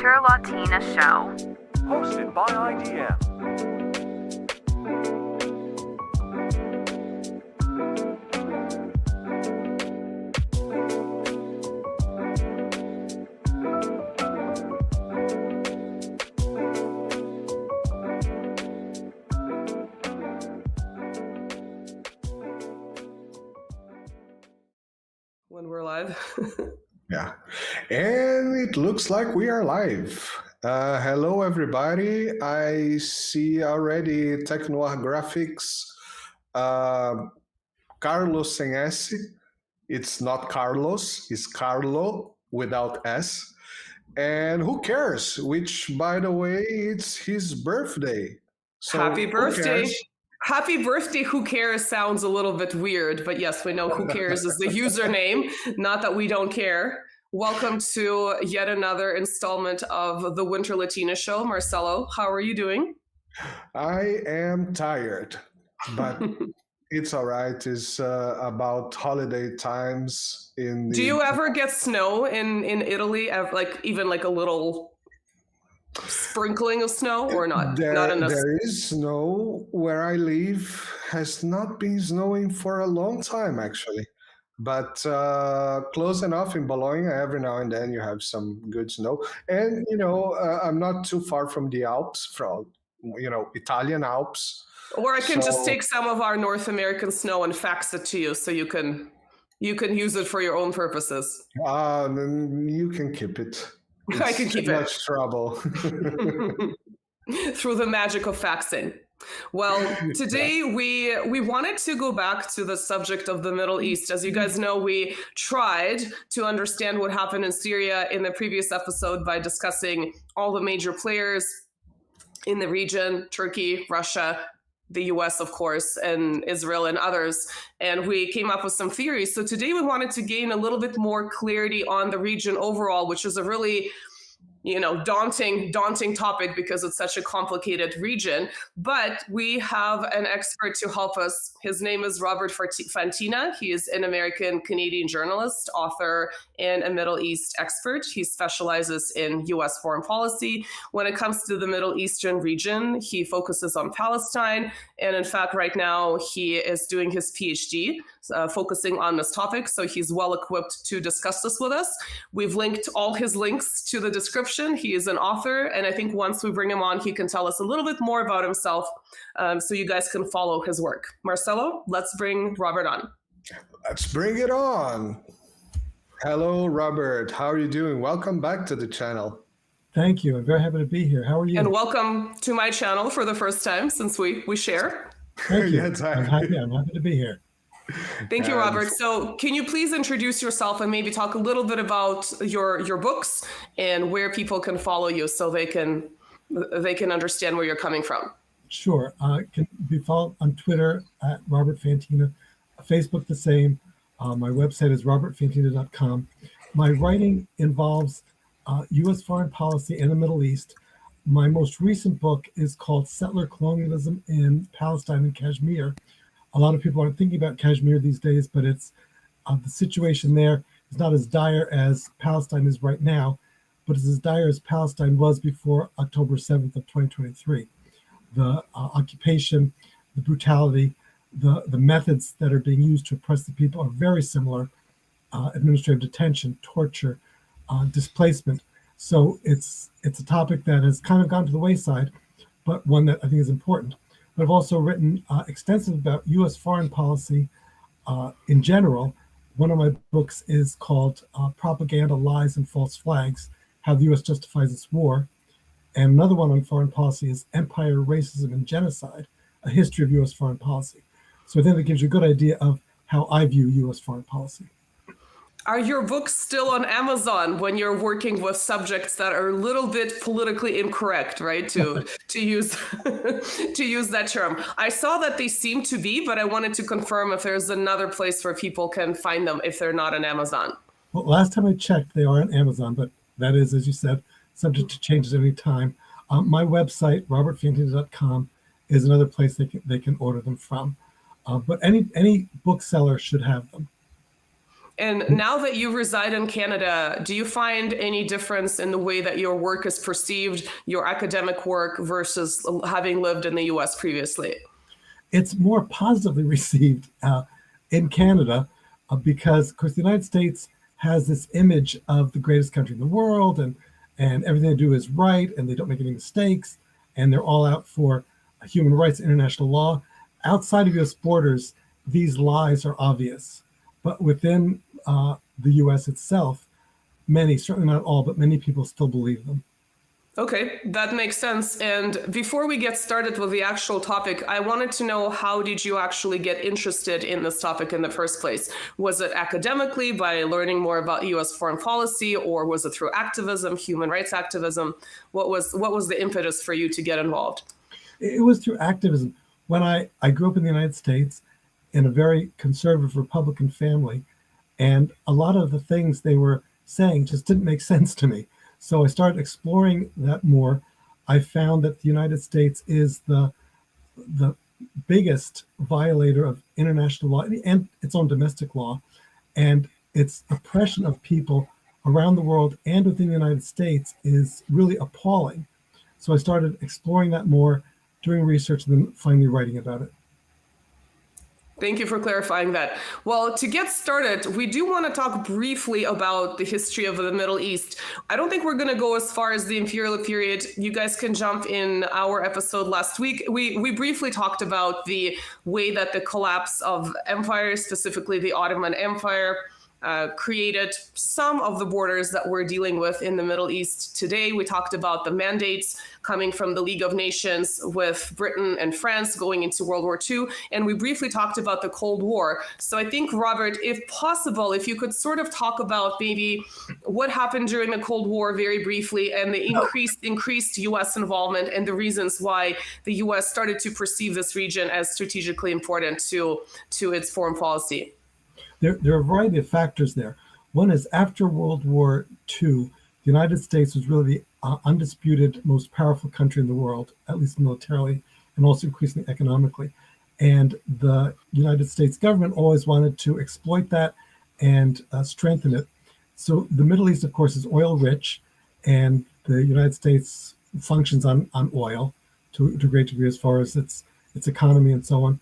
Interlatina Show. Hosted by IDM. When we're live. Yeah, and it looks like we are live. Hello, everybody. I see already Tecnoir Graphics. Carlos sem S. It's not Carlos, it's Carlo without S. And who cares? Which, by the way, it's his birthday. So Happy birthday. Cares? Happy birthday, who cares sounds a little bit weird, but yes, we know who cares is the username, not that we don't care. Welcome to yet another installment of the Winter Latina Show. Marcelo, how are you doing? I am tired, but it's all right. It's about holiday times. Do you ever get snow in Italy? Like even like a little sprinkling of snow or not? Not enough. There is snow where I live. Has not been snowing for a long time, actually. But close enough in Bologna, every now and then you have some good snow. And, I'm not too far from the Alps, from, Italian Alps. Or I can just take some of our North American snow and fax it to you so you can use it for your own purposes. Then you can keep it. I can keep it. Much trouble. Through the magic of faxing. Well, today we wanted to go back to the subject of the Middle East. As you guys know, we tried to understand what happened in Syria in the previous episode by discussing all the major players in the region, Turkey, Russia, the US, of course, and Israel and others. And we came up with some theories. So today we wanted to gain a little bit more clarity on the region overall, which is a really daunting topic because it's such a complicated region. But we have an expert to help us. His name is Robert Fantina. He is an American-Canadian journalist, author, and a Middle East expert. He specializes in U.S. foreign policy. When it comes to the Middle Eastern region, he focuses on Palestine. And in fact, right now, he is doing his PhD, focusing on this topic. So he's well equipped to discuss this with us. We've linked all his links to the description. He is an author, and I think once we bring him on, he can tell us a little bit more about himself, so you guys can follow his work. Marcelo, let's bring Robert on. Let's bring it on. Hello, Robert. How are you doing? Welcome back to the channel. Thank you. I'm very happy to be here. How are you? And welcome to my channel for the first time since we share. Thank you. Yes, I'm happy to be here. Thank you, Robert. So can you please introduce yourself and maybe talk a little bit about your books and where people can follow you so they can understand where you're coming from? Sure. Can be followed on Twitter at Robert Fantina, Facebook the same. My website is robertfantina.com. My writing involves U.S. foreign policy in the Middle East. My most recent book is called Settler Colonialism in Palestine and Kashmir. A lot of people aren't thinking about Kashmir these days, but it's the situation there is not as dire as Palestine is right now, but it's as dire as Palestine was before October 7th of 2023. The occupation, the brutality, the methods that are being used to oppress the people are very similar. Administrative detention, torture, displacement. So it's a topic that has kind of gone to the wayside, but one that I think is important. But I've also written extensively about U.S. foreign policy in general. One of my books is called Propaganda, Lies, and False Flags, How the U.S. Justifies Its War. And another one on foreign policy is Empire, Racism, and Genocide, A History of U.S. Foreign Policy. So I think that gives you a good idea of how I view U.S. foreign policy. Are your books still on Amazon when you're working with subjects that are a little bit politically incorrect, right? To use that term. I saw that they seem to be, but I wanted to confirm if there's another place where people can find them if they're not on Amazon. Well, last time I checked, they are on Amazon, but that is, as you said, subject to changes any time. My website, robertfantina.com, is another place they can order them from. But any bookseller should have them. And now that you reside in Canada, do you find any difference in the way that your work is perceived, your academic work versus having lived in the US previously? It's more positively received in Canada because, of course, the United States has this image of the greatest country in the world, and everything they do is right, and they don't make any mistakes, and they're all out for human rights and international law. Outside of U.S. borders, these lies are obvious. But within the U.S. itself, many, certainly not all, but many people still believe them. Okay, that makes sense. And before we get started with the actual topic, I wanted to know, how did you actually get interested in this topic in the first place? Was it academically by learning more about U.S. foreign policy, or was it through activism, human rights activism? What was the impetus for you to get involved? It was through activism. When I grew up in the United States in a very conservative Republican family, and a lot of the things they were saying just didn't make sense to me. So I started exploring that more. I found that the United States is the biggest violator of international law and its own domestic law, and its oppression of people around the world and within the United States is really appalling. So I started exploring that more, doing research, and then finally writing about it. Thank you for clarifying that. Well, to get started, we do want to talk briefly about the history of the Middle East. I don't think we're going to go as far as the imperial period. You guys can jump in our episode last week. We briefly talked about the way that the collapse of empires, specifically the Ottoman Empire, created some of the borders that we're dealing with in the Middle East today. We talked about the mandates coming from the League of Nations with Britain and France going into World War II. And we briefly talked about the Cold War. So I think, Robert, if possible, if you could sort of talk about maybe what happened during the Cold War very briefly, and the increased US involvement, and the reasons why the US started to perceive this region as strategically important to its foreign policy. There are a variety of factors there. One is, after World War II, the United States was really the undisputed most powerful country in the world, at least militarily, and also increasingly economically. And the United States government always wanted to exploit that and strengthen it. So the Middle East, of course, is oil rich, and the United States functions on oil to a great degree as far as its economy and so on.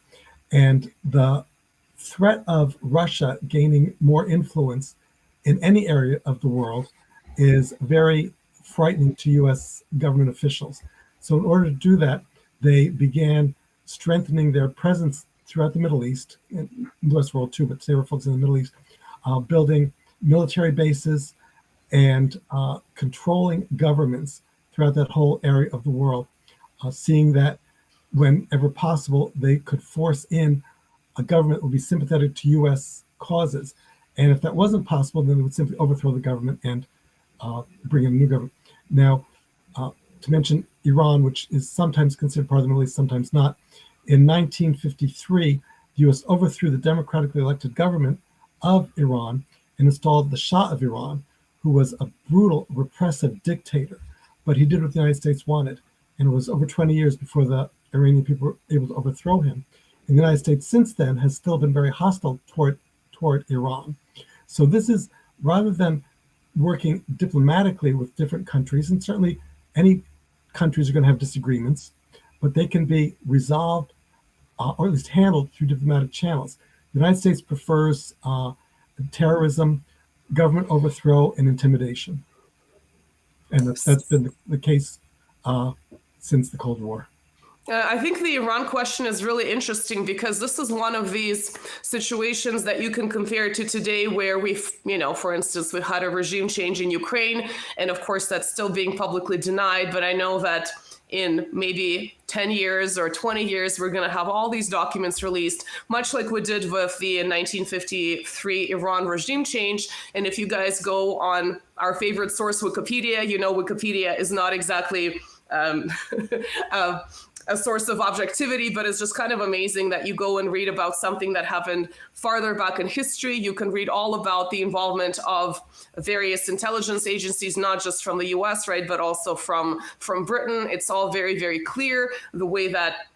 And the threat of Russia gaining more influence in any area of the world is very frightening to U.S. government officials. So in order to do that, they began strengthening their presence throughout the Middle East, and the rest of the world too, but they were focused in the Middle East, building military bases and controlling governments throughout that whole area of the world, seeing that whenever possible, they could force in a government would be sympathetic to U.S. causes. And if that wasn't possible, then it would simply overthrow the government and bring in a new government. Now, to mention Iran, which is sometimes considered part of the Middle East, sometimes not. In 1953, the U.S. overthrew the democratically elected government of Iran and installed the Shah of Iran, who was a brutal, repressive dictator. But he did what the United States wanted. And it was over 20 years before the Iranian people were able to overthrow him. And the United States since then has still been very hostile toward Iran. So this is, rather than working diplomatically with different countries, and certainly any countries are going to have disagreements, but they can be resolved or at least handled through diplomatic channels. The United States prefers terrorism, government overthrow, and intimidation. And that's been the case since the Cold War. I think the Iran question is really interesting, because this is one of these situations that you can compare to today, where we've, for instance, we've had a regime change in Ukraine, and of course that's still being publicly denied. But I know that in maybe 10 years or 20 years, we're going to have all these documents released, much like we did with the 1953 Iran regime change. And if you guys go on our favorite source, Wikipedia, Wikipedia is not exactly a source of objectivity, but it's just kind of amazing that you go and read about something that happened farther back in history. You can read all about the involvement of various intelligence agencies, not just from the US, right, but also from Britain. It's all very, very clear, the way that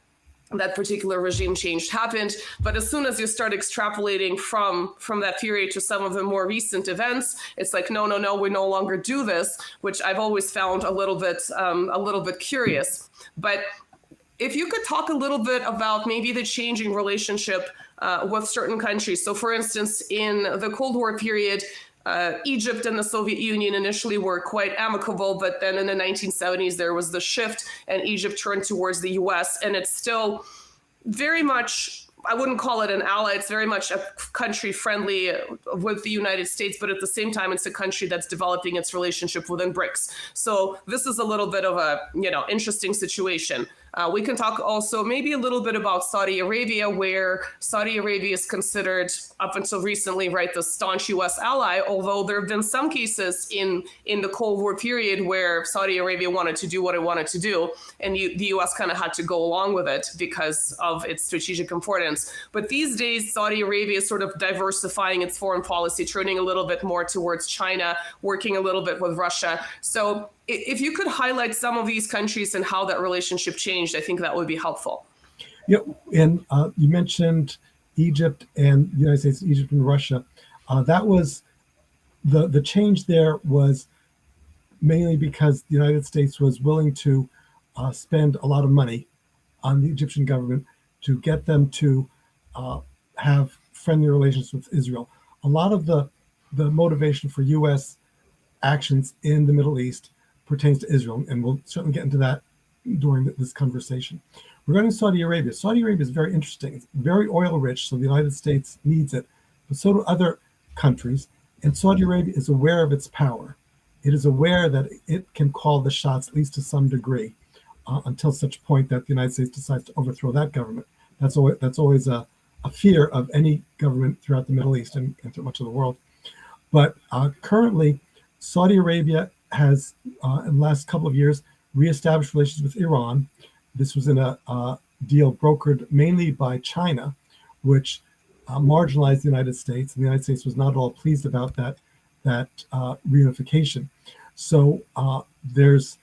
that particular regime change happened. But as soon as you start extrapolating from that period to some of the more recent events, it's like, no, we no longer do this, which I've always found a little bit curious. But if you could talk a little bit about maybe the changing relationship with certain countries. So for instance, in the Cold War period, Egypt and the Soviet Union initially were quite amicable, but then in the 1970s, there was the shift and Egypt turned towards the US, and it's still very much, I wouldn't call it an ally, it's very much a country friendly with the United States, but at the same time, it's a country that's developing its relationship within BRICS. So this is a little bit of a, interesting situation. We can talk also maybe a little bit about Saudi Arabia, where Saudi Arabia is considered, up until recently, right, the staunch U.S. ally, although there have been some cases in the Cold War period where Saudi Arabia wanted to do what it wanted to do, and the U.S. kind of had to go along with it because of its strategic importance. But these days, Saudi Arabia is sort of diversifying its foreign policy, turning a little bit more towards China, working a little bit with Russia. So if you could highlight some of these countries and how that relationship changed, I think that would be helpful. Yeah, and you mentioned Egypt and the United States, Egypt and Russia. That was the change there was mainly because the United States was willing to spend a lot of money on the Egyptian government to get them to have friendly relations with Israel. A lot of the motivation for U.S. actions in the Middle East pertains to Israel, and we'll certainly get into that during this conversation. Regarding Saudi Arabia is very interesting. It's very oil rich, so the United States needs it, but so do other countries. And Saudi Arabia is aware of its power. It is aware that it can call the shots, at least to some degree, until such point that the United States decides to overthrow that government. That's always a fear of any government throughout the Middle East and through much of the world. But currently, Saudi Arabia has, in the last couple of years, reestablished relations with Iran. This was in a deal brokered mainly by China, which marginalized the United States. And the United States was not at all pleased about that reunification. So it's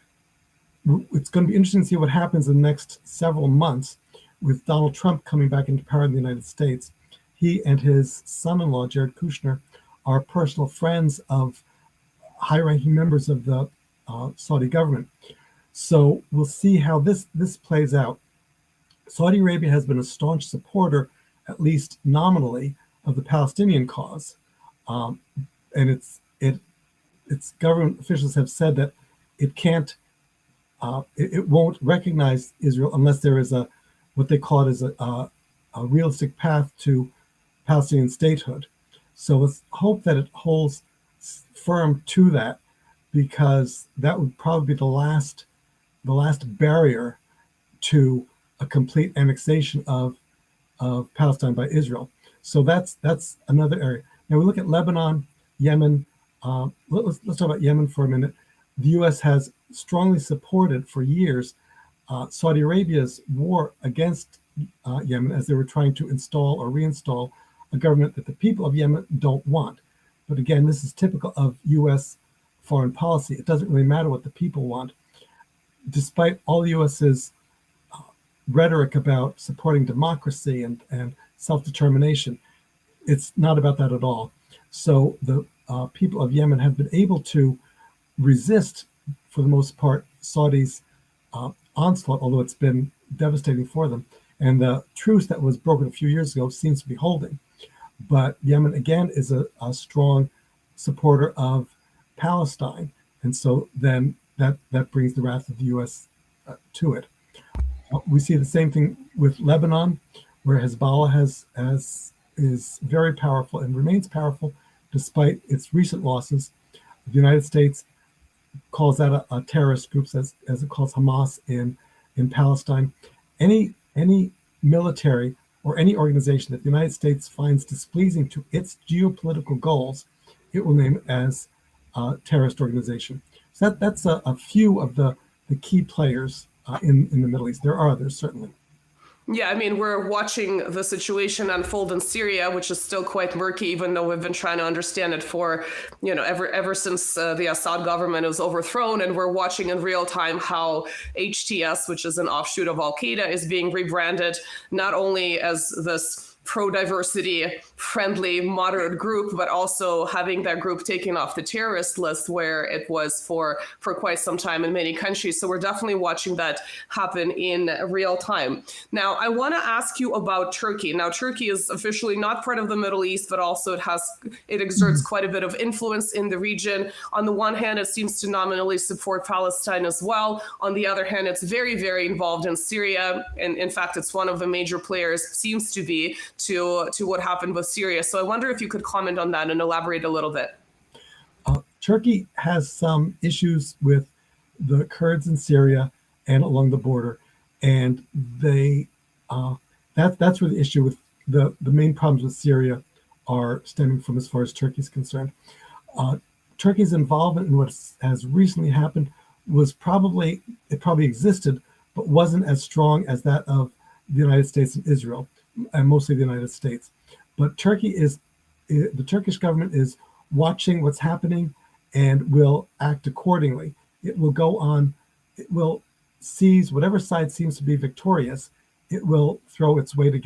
going to be interesting to see what happens in the next several months with Donald Trump coming back into power in the United States. He and his son-in-law, Jared Kushner, are personal friends of high-ranking members of the Saudi government. So we'll see how this plays out. Saudi Arabia has been a staunch supporter, at least nominally, of the Palestinian cause, and its government officials have said that it can't, it won't recognize Israel unless there is what they call it as a realistic path to Palestinian statehood. So let's hope that it holds firm to that, because that would probably be the last barrier to a complete annexation of Palestine by Israel. So that's another area. Now we look at Lebanon, Yemen. Let's talk about Yemen for a minute. The U.S. has strongly supported for years Saudi Arabia's war against Yemen, as they were trying to install or reinstall a government that the people of Yemen don't want. But again, this is typical of U.S. foreign policy. It doesn't really matter what the people want. Despite all the U.S.'s rhetoric about supporting democracy and self-determination, it's not about that at all. So the people of Yemen have been able to resist, for the most part, Saudi's onslaught, although it's been devastating for them. And the truce that was broken a few years ago seems to be holding. But Yemen, again, is a strong supporter of Palestine. And so then that brings the wrath of the U.S. To it. We see the same thing with Lebanon, where Hezbollah is very powerful and remains powerful despite its recent losses. The United States calls that a terrorist group, as it calls Hamas in Palestine. Any military or any organization that the United States finds displeasing to its geopolitical goals, it will name as a terrorist organization. So that's a few of the key players in the Middle East. There are others, certainly. Yeah, I mean, we're watching the situation unfold in Syria, which is still quite murky, even though we've been trying to understand it for, ever since the Assad government was overthrown. And we're watching in real time how HTS, which is an offshoot of Al Qaeda, is being rebranded not only as this pro-diversity friendly moderate group, but also having that group taken off the terrorist list where it was for quite some time in many countries. So we're definitely watching that happen in real time. Now, I want to ask you about Turkey. Now, Turkey is officially not part of the Middle East, but also it exerts quite a bit of influence in the region. On the one hand, it seems to nominally support Palestine as well. On the other hand, it's very, very involved in Syria. And in fact, it's one of the major players, seems to be, to what happened with Syria. So I wonder if you could comment on that and elaborate a little bit. Turkey has some issues with the Kurds in Syria and along the border, and that's where the issue with the main problems with Syria are stemming from as far as Turkey is concerned. Turkey's involvement in what has recently happened probably existed, but wasn't as strong as that of the United States and Israel, and mostly the United States. But the Turkish government is watching what's happening and will act accordingly. It will seize whatever side seems to be victorious. It will throw its weight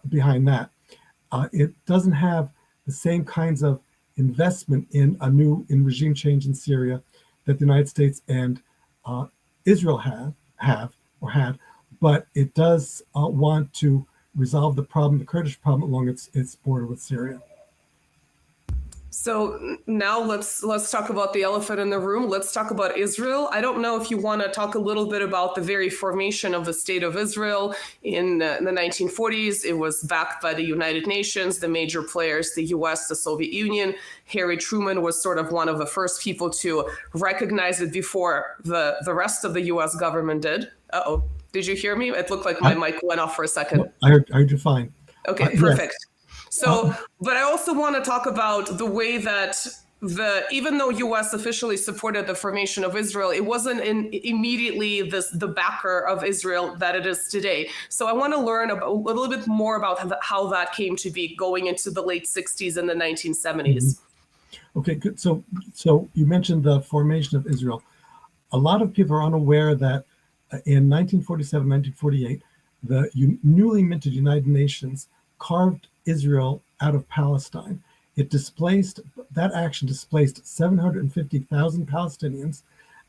behind that. It doesn't have the same kinds of investment in regime change in Syria that the United States and Israel have or had, but it does want to resolve the Kurdish problem along its border with Syria. So now let's talk about the elephant in the room. Let's talk about Israel. I don't know if you want to talk a little bit about the very formation of the State of Israel in the 1940s. It was backed by the United Nations, the major players, the US, the Soviet Union. Harry Truman was sort of one of the first people to recognize it before the rest of the US government did. Uh-oh. Did you hear me? It looked like my mic went off for a second. I heard you fine. Okay, perfect. Yes. So, but I also want to talk about the way that even though U.S. officially supported the formation of Israel, it wasn't immediately the backer of Israel that it is today. So I want to learn a little bit more about how that came to be going into the late 60s and the 1970s. Mm-hmm. Okay, good. So you mentioned the formation of Israel. A lot of people are unaware that in 1947, 1948, the newly minted United Nations carved Israel out of Palestine. That action displaced 750,000 Palestinians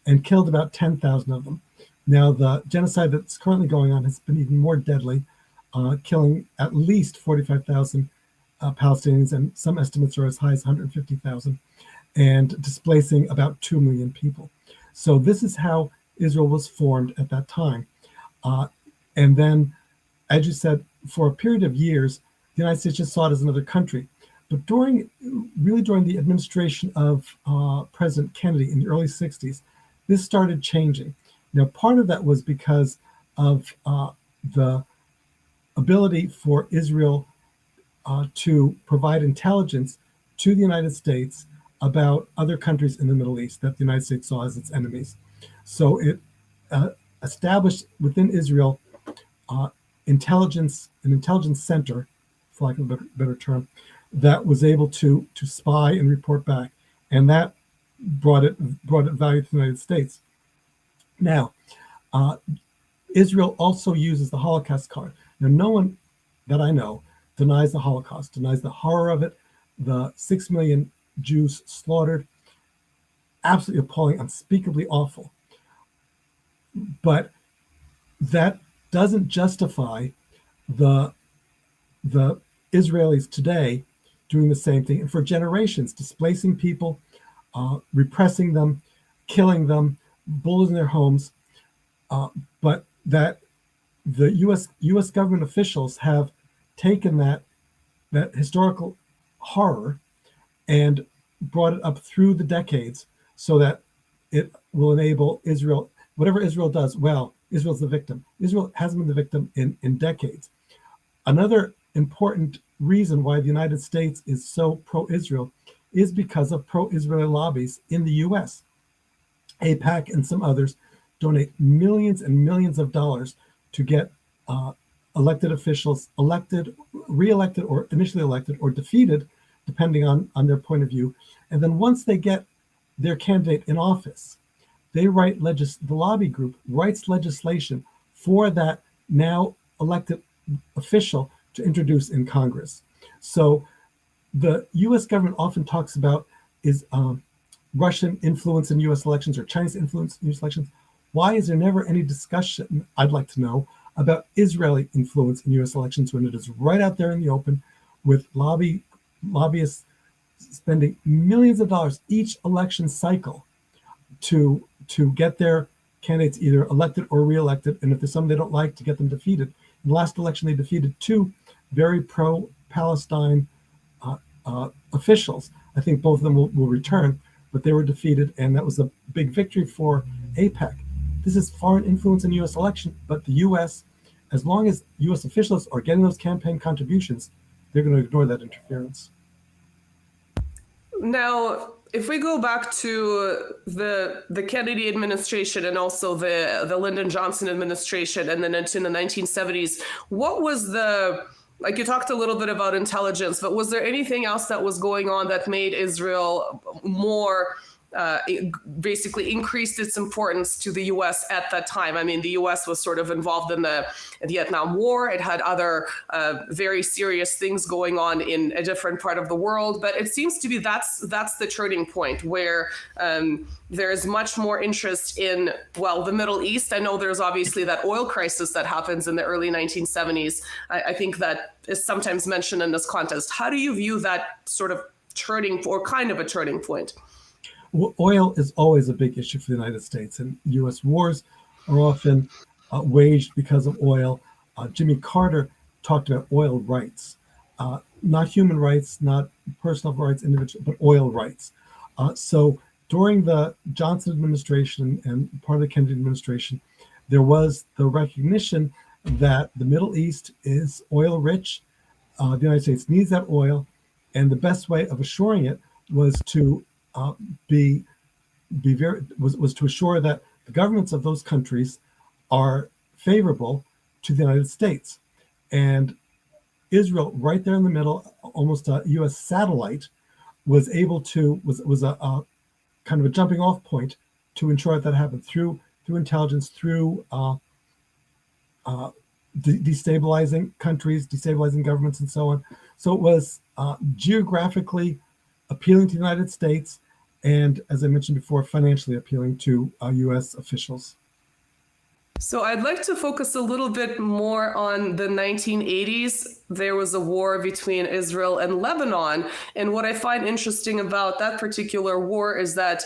and killed about 10,000 of them. Now, the genocide that's currently going on has been even more deadly, killing at least 45,000 Palestinians, and some estimates are as high as 150,000, and displacing about 2 million people. So this is how Israel was formed at that time. And then, as you said, for a period of years, the United States just saw it as another country. But during the administration of President Kennedy in the early 60s, this started changing. Now, part of that was because of the ability for Israel to provide intelligence to the United States about other countries in the Middle East that the United States saw as its enemies. So it established within Israel an intelligence center, for lack of a better term, that was able to spy and report back, and that brought it value to the United States. Now, Israel also uses the Holocaust card. Now, no one that I know denies the Holocaust, denies the horror of it, the 6 million Jews slaughtered, absolutely appalling, unspeakably awful. But that doesn't justify the Israelis today doing the same thing, and for generations, displacing people, repressing them, killing them, bulldozing their homes. But that the U.S. government officials have taken that historical horror and brought it up through the decades so that it will enable Israel, whatever Israel does, well, Israel's the victim. Israel hasn't been the victim in decades. Another important reason why the United States is so pro-Israel is because of pro-Israeli lobbies in the U.S. AIPAC and some others donate millions and millions of dollars to get elected officials, re-elected, or initially elected, or defeated, depending on their point of view. And then once they get their candidate in office, they write the lobby group writes legislation for that now elected official to introduce in Congress. So the U.S. government often talks about is Russian influence in U.S. elections or Chinese influence in U.S. elections. Why is there never any discussion, I'd like to know, about Israeli influence in U.S. elections when it is right out there in the open with lobbyists spending millions of dollars each election cycle to get their candidates either elected or re-elected, and if there's some they don't like, to get them defeated. In the last election, they defeated two very pro-Palestine officials. I think both of them will return, but they were defeated, and that was a big victory for AIPAC. This is foreign influence in U.S. election, but the U.S., as long as U.S. officials are getting those campaign contributions, they're going to ignore that interference. Now, if we go back to the Kennedy administration and also the Lyndon Johnson administration, and then into the 1970s, what was like you talked a little bit about intelligence, but was there anything else that was going on that made Israel more basically increased its importance to the U.S. at that time? I mean, the U.S. was sort of involved in the Vietnam War. It had other very serious things going on in a different part of the world. But it seems to be that's the turning point where there is much more interest in, well, the Middle East. I know there's obviously that oil crisis that happens in the early 1970s. I think that is sometimes mentioned in this context. How do you view that sort of turning, or kind of a turning point? Well, oil is always a big issue for the United States, and U.S. wars are often waged because of oil. Jimmy Carter talked about oil rights, not human rights, not personal rights, individual, but oil rights. So during the Johnson administration and part of the Kennedy administration, there was the recognition that the Middle East is oil rich. The United States needs that oil, and the best way of assuring it was to was to assure that the governments of those countries are favorable to the United States. And Israel, right there in the middle, almost a U.S. satellite, was able to was a kind of a jumping off point to ensure that happened through intelligence, through destabilizing countries, destabilizing governments, and so on. So it was geographically appealing to the United States, and as I mentioned before, financially appealing to U.S. officials. So I'd like to focus a little bit more on the 1980s. There was a war between Israel and Lebanon. And what I find interesting about that particular war is that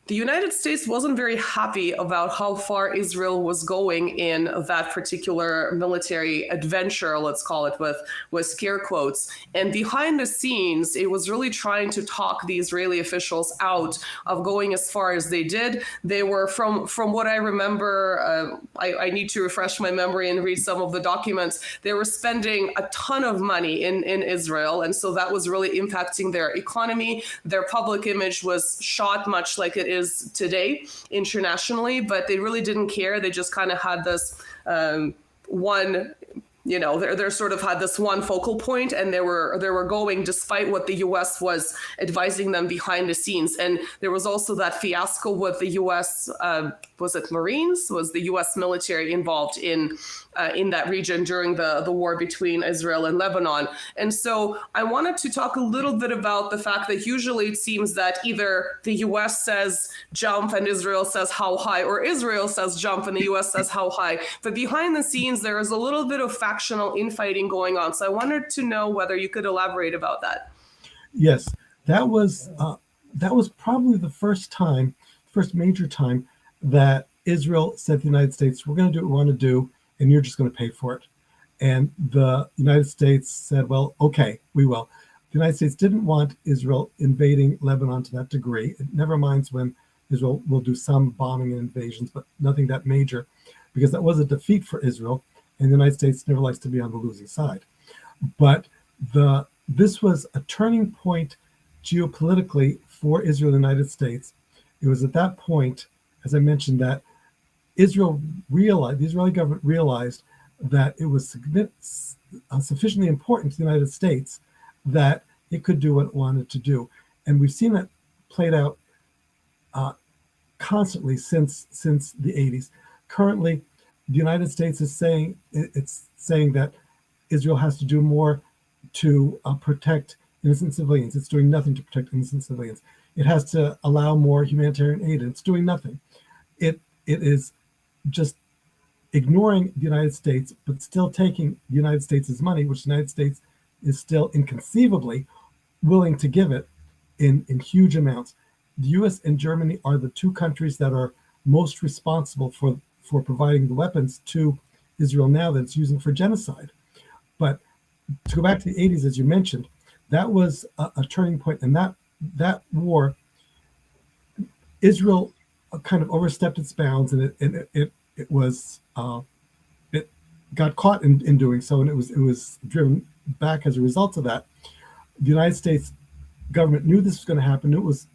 the United States wasn't very happy about how far Israel was going in that particular military adventure, let's call it with scare quotes. And behind the scenes, it was really trying to talk the Israeli officials out of going as far as they did. They were, from what I remember, I need to refresh my memory and read some of the documents, they were spending a ton of money in Israel. And so that was really impacting their economy. Their public image was shot much like it is today internationally, but they really didn't care. They just kind of had this one, they're sort of had this one focal point, and they were going despite what the U.S. was advising them behind the scenes. And there was also that fiasco with the U.S. Was it Marines? Was the U.S. military involved in that region during the war between Israel and Lebanon? And so I wanted to talk a little bit about the fact that usually it seems that either the U.S. says jump and Israel says how high, or Israel says jump and the U.S. says how high. But behind the scenes, there is a little bit of factional infighting going on. So I wanted to know whether you could elaborate about that. Yes, that was probably the first major time that Israel said to the United States, we're going to do what we want to do, and you're just going to pay for it. And the United States said, well, okay, we will. The United States didn't want Israel invading Lebanon to that degree. It never minds when Israel will do some bombing and invasions, but nothing that major, because that was a defeat for Israel, and the United States never likes to be on the losing side. But this was a turning point geopolitically for Israel and the United States. It was at that point, as I mentioned, that the Israeli government realized that it was sufficiently important to the United States that it could do what it wanted to do. And we've seen that played out constantly since the 80s. Currently, the United States is saying that Israel has to do more to protect innocent civilians. It's doing nothing to protect innocent civilians. It has to allow more humanitarian aid, and it's doing nothing. It is just ignoring the United States, but still taking the United States' money, which the United States is still inconceivably willing to give it in huge amounts. The US and Germany are the two countries that are most responsible for providing the weapons to Israel now that it's using for genocide. But to go back to the 80s, as you mentioned, that was a turning point, and that war, Israel kind of overstepped its bounds, and it got caught in doing so, and it was driven back as a result of that. The United States government knew this was going to happen, knew it was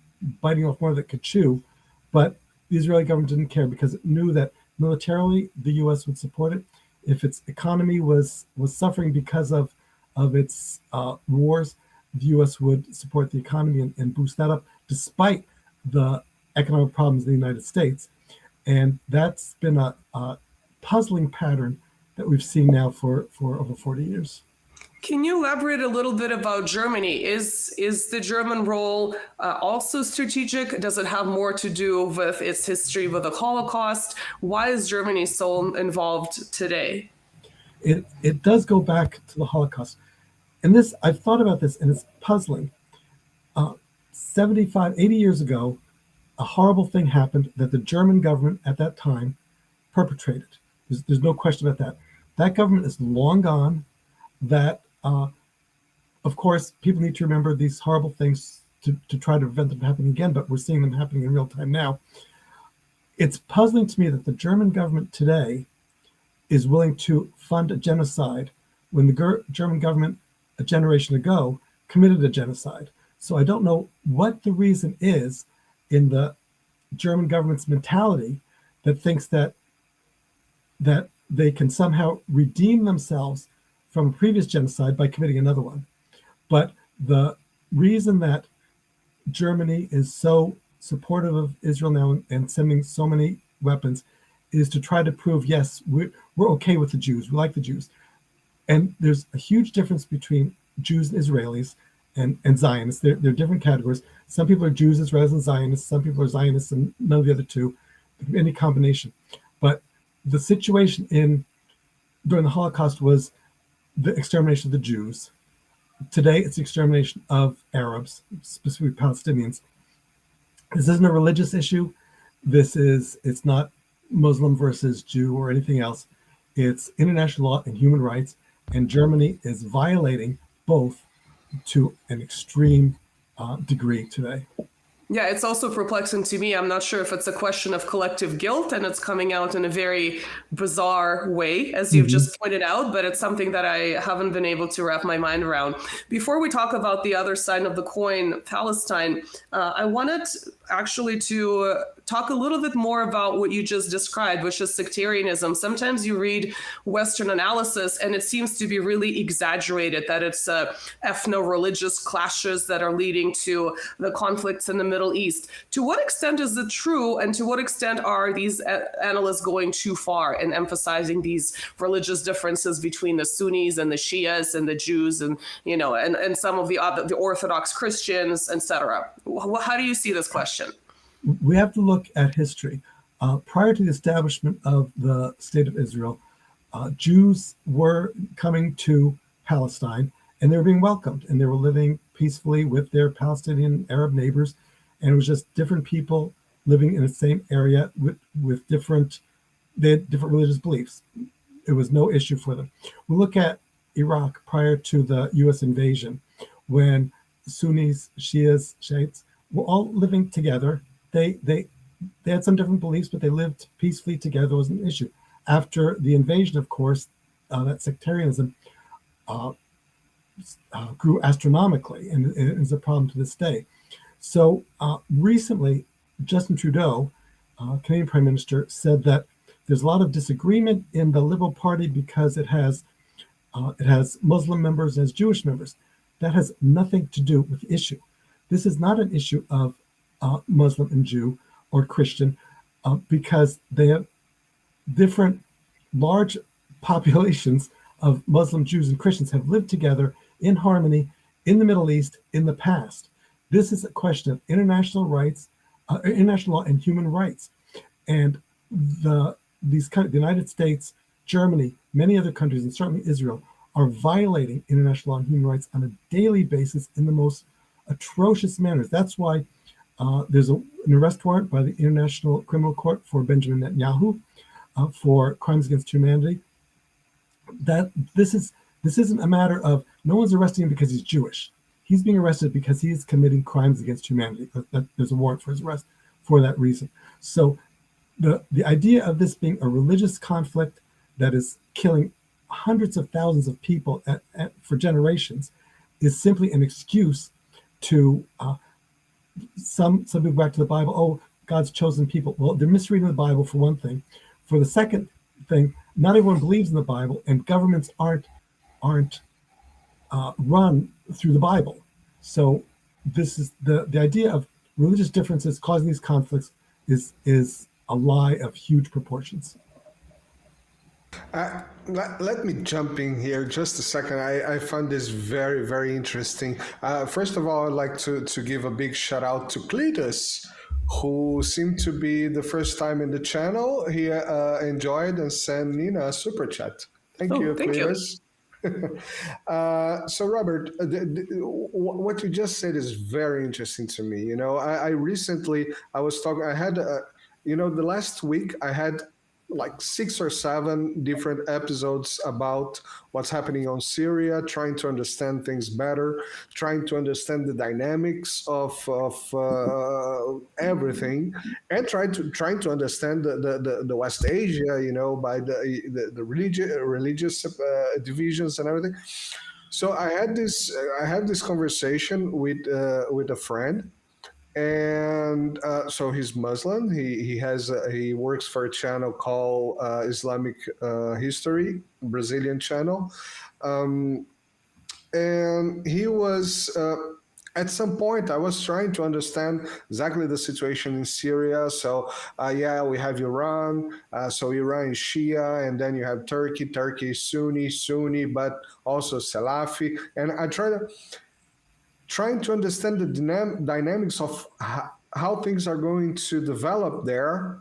biting off more than it could chew, but the Israeli government didn't care because it knew that militarily the U.S. would support it. If its economy was suffering because of its wars, the U.S. would support the economy and boost that up, despite the economic problems in the United States. And that's been a puzzling pattern that we've seen now for over 40 years. Can you elaborate a little bit about Germany? Is the German role also strategic? Does it have more to do with its history with the Holocaust? Why is Germany so involved today? It does go back to the Holocaust. And this, I've thought about this, and it's puzzling. 75, 80 years ago, a horrible thing happened that the German government at that time perpetrated. There's no question about that. That government is long gone. That, of course, people need to remember these horrible things to try to prevent them from happening again, but we're seeing them happening in real time now. It's puzzling to me that the German government today is willing to fund a genocide when the German government a generation ago committed a genocide. So I don't know what the reason is in the German government's mentality that thinks that they can somehow redeem themselves from a previous genocide by committing another one. But the reason that Germany is so supportive of Israel now and sending so many weapons is to try to prove, yes, we're okay with the Jews, we like the Jews. And there's a huge difference between Jews and Israelis and Zionists. They're different categories. Some people are Jews, Israelis, and Zionists. Some people are Zionists and none of the other two, any combination. But the situation during the Holocaust was the extermination of the Jews. Today, it's the extermination of Arabs, specifically Palestinians. This isn't a religious issue. It's not Muslim versus Jew or anything else. It's international law and human rights, and Germany is violating both to an extreme degree today. Yeah, it's also perplexing to me. I'm not sure if it's a question of collective guilt and it's coming out in a very bizarre way, as you've just pointed out, but it's something that I haven't been able to wrap my mind around. Before we talk about the other side of the coin, Palestine, I wanted actually to talk a little bit more about what you just described, which is sectarianism. Sometimes you read Western analysis and it seems to be really exaggerated, that it's ethno-religious clashes that are leading to the conflicts in the Middle East. To what extent is it true, and to what extent are these analysts going too far in emphasizing these religious differences between the Sunnis and the Shias and the Jews and and some of the Orthodox Christians, etc.? How do you see this question? We have to look at history. Prior to the establishment of the State of Israel, Jews were coming to Palestine and they were being welcomed, and they were living peacefully with their Palestinian Arab neighbors. And it was just different people living in the same area with different religious beliefs. It was no issue for them. We look at Iraq prior to the U.S. invasion, when Sunnis, Shias, Shiites were all living together. They had some different beliefs, but they lived peacefully together. There wasn't an issue. After the invasion, of course, that sectarianism grew astronomically, and it is a problem to this day. So recently, Justin Trudeau, Canadian Prime Minister, said that There's a lot of disagreement in the Liberal Party because it has Muslim members as Jewish members. That has nothing to do with the issue. This is not an issue of Muslim and Jew or Christian because they have different large populations of Muslim Jews and Christians have lived together in harmony in the Middle East in the past. This is a question of international rights, international law and human rights. And the United States, Germany, many other countries, and certainly Israel, are violating international law and human rights on a daily basis in the most atrocious manners. That's why there's an arrest warrant by the International Criminal Court for Benjamin Netanyahu for crimes against humanity. That this isn't a matter of no one's arresting him because he's Jewish. He's being arrested because he is committing crimes against humanity. There's a warrant for his arrest for that reason. So the idea of this being a religious conflict that is killing hundreds of thousands of people for generations is simply an excuse to some people back to the Bible. Oh, God's chosen people. Well, they're misreading the Bible for one thing. For the second thing, not everyone believes in the Bible, and governments aren't run through the Bible. So this is the idea of religious differences causing these conflicts is a lie of huge proportions. Let me jump in here just a second. I found this very, very interesting. First of all, I'd like to give a big shout out to Cletus, who seemed to be the first time in the channel. He enjoyed and sent Nina a super chat. Thank you, Cletus. So Robert, what you just said is very interesting to me. You know, I recently, the last week I had like 6 or 7 different episodes about what's happening on Syria, trying to understand things better, trying to understand the dynamics of everything, and trying to understand the West Asia, you know, by the religious divisions and everything. So I had this conversation with a friend. And so he's Muslim. He works for a channel called Islamic History, Brazilian channel, and he was at some point I was trying to understand exactly the situation in Syria. So we have Iran. So Iran is Shia, and then you have Turkey. Turkey is Sunni, but also Salafi. And I trying to understand the dynamics of how things are going to develop there.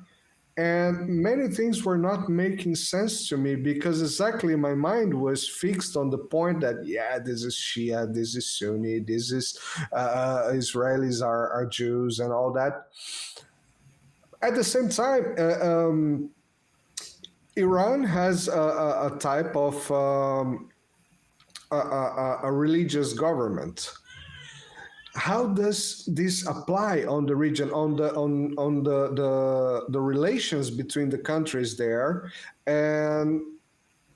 And many things were not making sense to me because exactly my mind was fixed on the point that, this is Shia, this is Sunni, this is Israelis are Jews and all that. At the same time, Iran has a type of a religious government. How does this apply on the region, on the relations between the countries there, and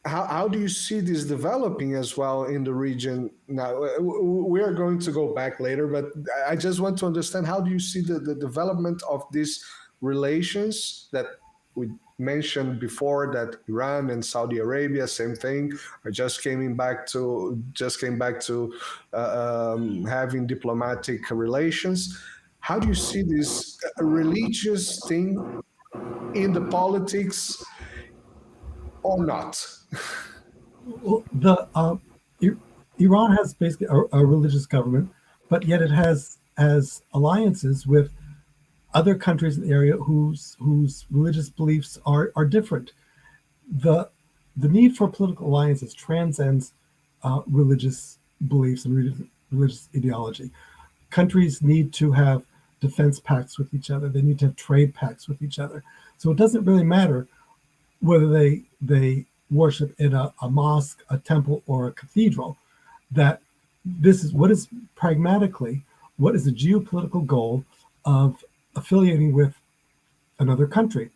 how do you see this developing as well in the region now? We are going to go back later, but I just want to understand, how do you see the development of these relations that we mentioned before, that Iran and Saudi Arabia, same thing, just came back to having diplomatic relations. How do you see this religious thing in the politics or not? Well, Iran has basically a religious government, but yet it has alliances with other countries in the area whose religious beliefs are different. The need for political alliances transcends religious beliefs and religious ideology. Countries need to have defense pacts with each other. They need to have trade pacts with each other. So it doesn't really matter whether they worship in a mosque, a temple, or a cathedral. That this is what is pragmatically, what is the geopolitical goal of affiliating with another country.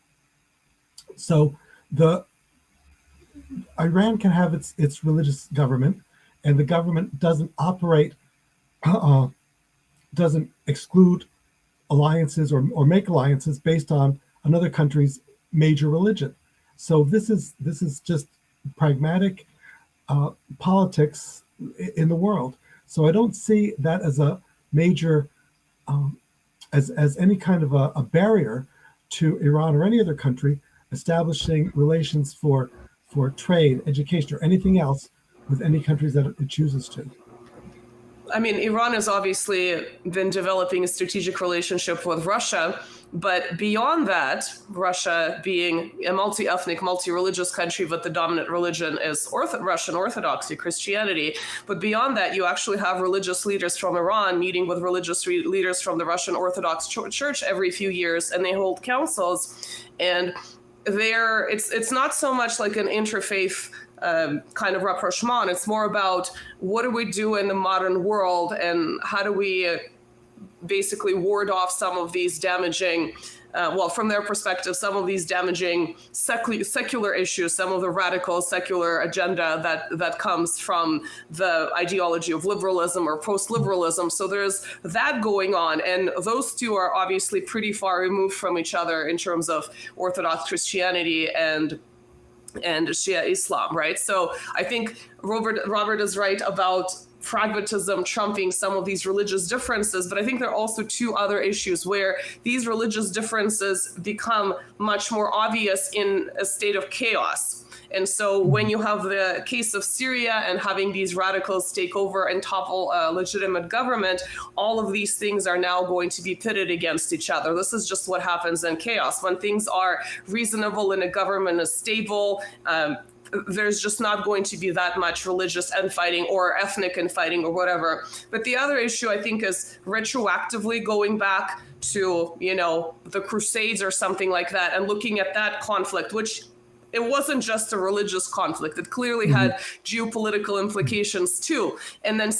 So Iran can have its religious government, and the government doesn't operate, doesn't exclude alliances or make alliances based on another country's major religion. So this is just pragmatic politics in the world. So I don't see that as a major, as any kind of a barrier to Iran or any other country establishing relations for trade, education, or anything else with any countries that it chooses to. I mean, Iran has obviously been developing a strategic relationship with Russia, but beyond that, Russia being a multi-ethnic, multi-religious country, but the dominant religion is Russian Orthodoxy, Christianity. But beyond that, you actually have religious leaders from Iran meeting with religious leaders from the Russian Orthodox Church every few years, and they hold councils. And it's not so much like an interfaith kind of rapprochement. It's more about what do we do in the modern world and how do we basically ward off some of these damaging, from their perspective, some of these damaging secular issues, some of the radical secular agenda that comes from the ideology of liberalism or post-liberalism. So there's that going on. And those two are obviously pretty far removed from each other in terms of Orthodox Christianity and Shia Islam, right? So I think Robert is right about pragmatism trumping some of these religious differences, but I think there are also two other issues where these religious differences become much more obvious in a state of chaos. And so when you have the case of Syria and having these radicals take over and topple a legitimate government, all of these things are now going to be pitted against each other. This is just what happens in chaos. When things are reasonable and a government is stable, there's just not going to be that much religious infighting or ethnic infighting or whatever. But the other issue, I think, is retroactively going back to, the Crusades or something like that and looking at that conflict, which it wasn't just a religious conflict. It clearly had geopolitical implications too. And then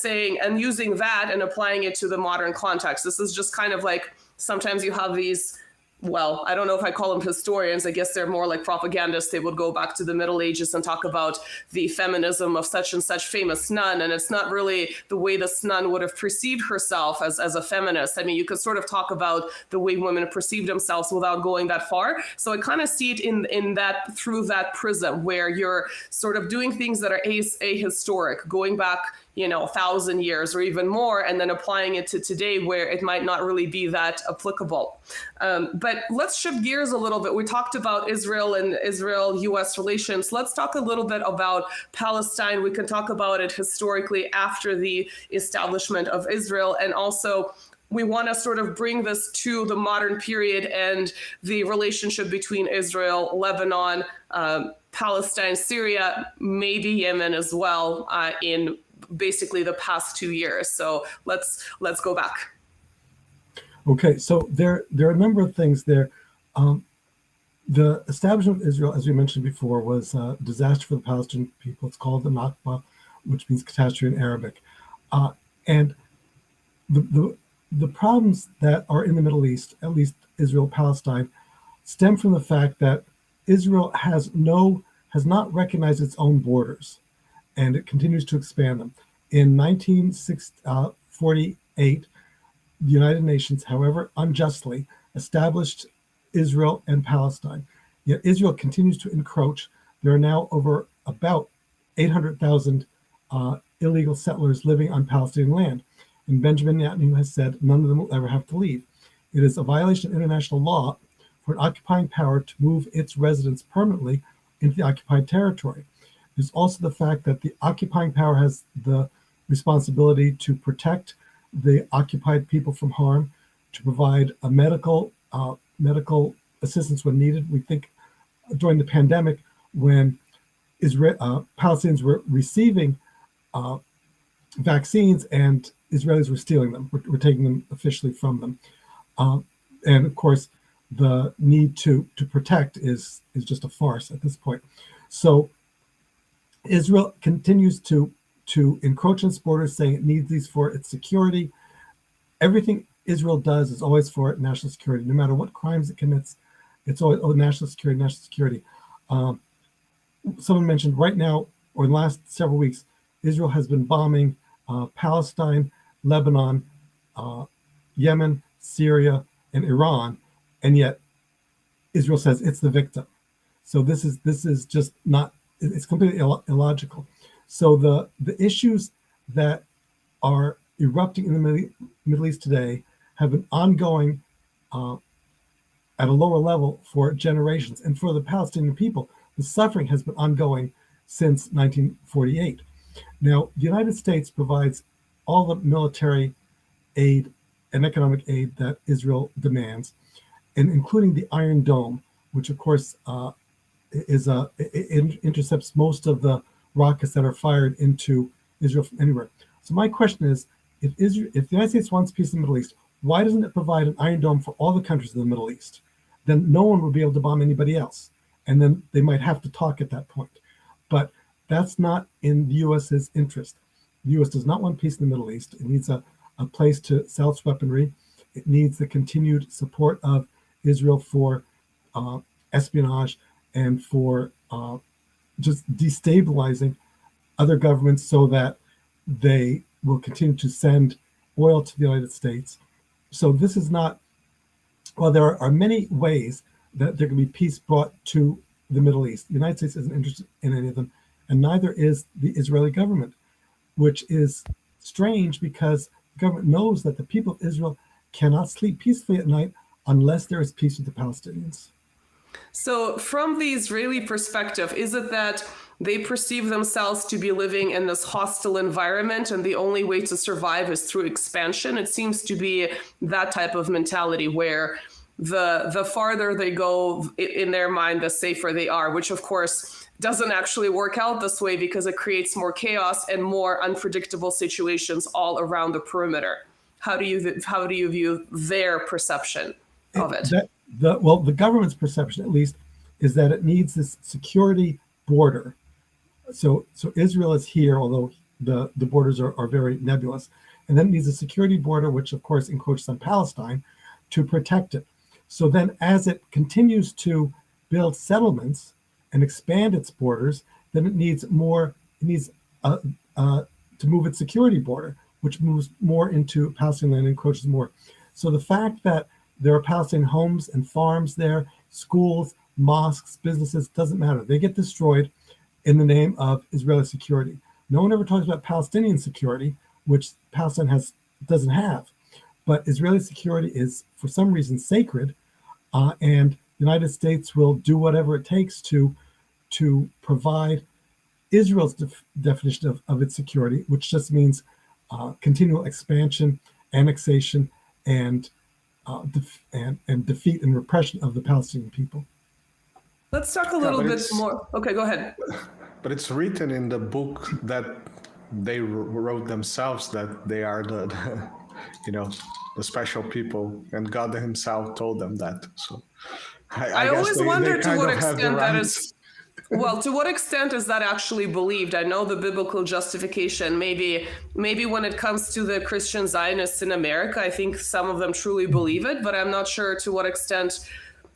using that and applying it to the modern context. This is just kind of like, sometimes you have these, I don't know if I call them historians. I guess they're more like propagandists. They would go back to the Middle Ages and talk about the feminism of such and such famous nun. And it's not really the way this nun would have perceived herself as a feminist. I mean, you could sort of talk about the way women perceive themselves without going that far. So I kind of see it in that, through that prism where you're sort of doing things that are ahistoric, going back 1,000 years or even more, and then applying it to today where it might not really be that applicable. But let's shift gears a little bit. We talked about Israel and Israel-US relations. Let's talk a little bit about Palestine. We can talk about it historically after the establishment of Israel. And also, we want to sort of bring this to the modern period and the relationship between Israel, Lebanon, Palestine, Syria, maybe Yemen as well, in basically the past 2 years. So let's go back. Okay, so there are a number of things there. The establishment of Israel, as we mentioned before, was a disaster for the Palestinian people. It's called the Nakba, which means catastrophe in Arabic. And the problems that are in the Middle East, at least Israel, Palestine, stem from the fact that Israel has not recognized its own borders, and it continues to expand them. In 1948, the United Nations, however unjustly, established Israel and Palestine. Yet Israel continues to encroach. There are now over about 800,000 illegal settlers living on Palestinian land. And Benjamin Netanyahu has said none of them will ever have to leave. It is a violation of international law for an occupying power to move its residents permanently into the occupied territory. There's also the fact that the occupying power has the responsibility to protect the occupied people from harm, to provide a medical assistance when needed. We think during the pandemic, when Palestinians were receiving vaccines and Israelis were stealing them, we're taking them officially from them. And of course, the need to protect is just a farce at this point. So Israel continues to encroach on its borders, saying it needs these for its security. Everything Israel does is always for national security. No matter what crimes it commits, it's always national security, national security. Someone mentioned right now, or in the last several weeks, Israel has been bombing Palestine, Lebanon, Yemen, Syria, and Iran, and yet Israel says it's the victim. So this is just not. It's completely illogical. So the issues that are erupting in the Middle East today have been ongoing at a lower level for generations, and for the Palestinian people, the suffering has been ongoing since 1948. Now, the United States provides all the military aid and economic aid that Israel demands, and including the Iron Dome, which of course intercepts most of the rockets that are fired into Israel from anywhere. So my question is, if the United States wants peace in the Middle East, why doesn't it provide an Iron Dome for all the countries in the Middle East? Then no one would be able to bomb anybody else, and then they might have to talk at that point. But that's not in the U.S.'s interest. The U.S. does not want peace in the Middle East. It needs a place to sell its weaponry. It needs the continued support of Israel for espionage and for just destabilizing other governments so that they will continue to send oil to the United States. So this is not, well, there are many ways that there can be peace brought to the Middle East. The United States isn't interested in any of them, and neither is the Israeli government, which is strange because the government knows that the people of Israel cannot sleep peacefully at night unless there is peace with the Palestinians. So from the Israeli perspective, is it that they perceive themselves to be living in this hostile environment and the only way to survive is through expansion? It seems to be that type of mentality where the farther they go in their mind, the safer they are, which of course doesn't actually work out this way because it creates more chaos and more unpredictable situations all around the perimeter. How do you view their perception of it? The government's perception, at least, is that it needs this security border. So Israel is here, although the borders are very nebulous, and then it needs a security border, which of course encroaches on Palestine, to protect it. So then, as it continues to build settlements and expand its borders, then it needs more. It needs to move its security border, which moves more into Palestinian land and encroaches more. So the fact that there are Palestinian homes and farms there, schools, mosques, businesses, doesn't matter. They get destroyed in the name of Israeli security. No one ever talks about Palestinian security, which Palestine doesn't have. But Israeli security is, for some reason, sacred, and the United States will do whatever it takes to provide Israel's definition of its security, which just means continual expansion, annexation, and defeat and repression of the Palestinian people. Let's talk a little bit more. Okay, go ahead. But it's written in the book that they wrote themselves that they are the special people, and God Himself told them that. So I always wonder to what extent that is. Well, to what extent is that actually believed? I know the biblical justification. Maybe when it comes to the Christian Zionists in America, I think some of them truly believe it, but I'm not sure to what extent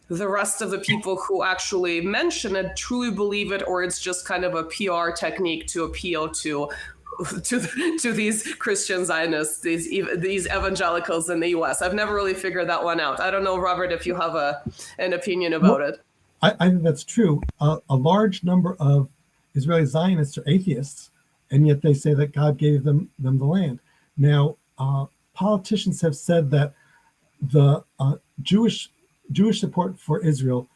the rest of the people who actually mention it truly believe it, or it's just kind of a PR technique to appeal to these Christian Zionists, these evangelicals in the U.S. I've never really figured that one out. I don't know, Robert, if you have an opinion about it. I think that's true. A large number of Israeli Zionists are atheists, and yet they say that God gave them the land. Now, politicians have said that the Jewish support for Israel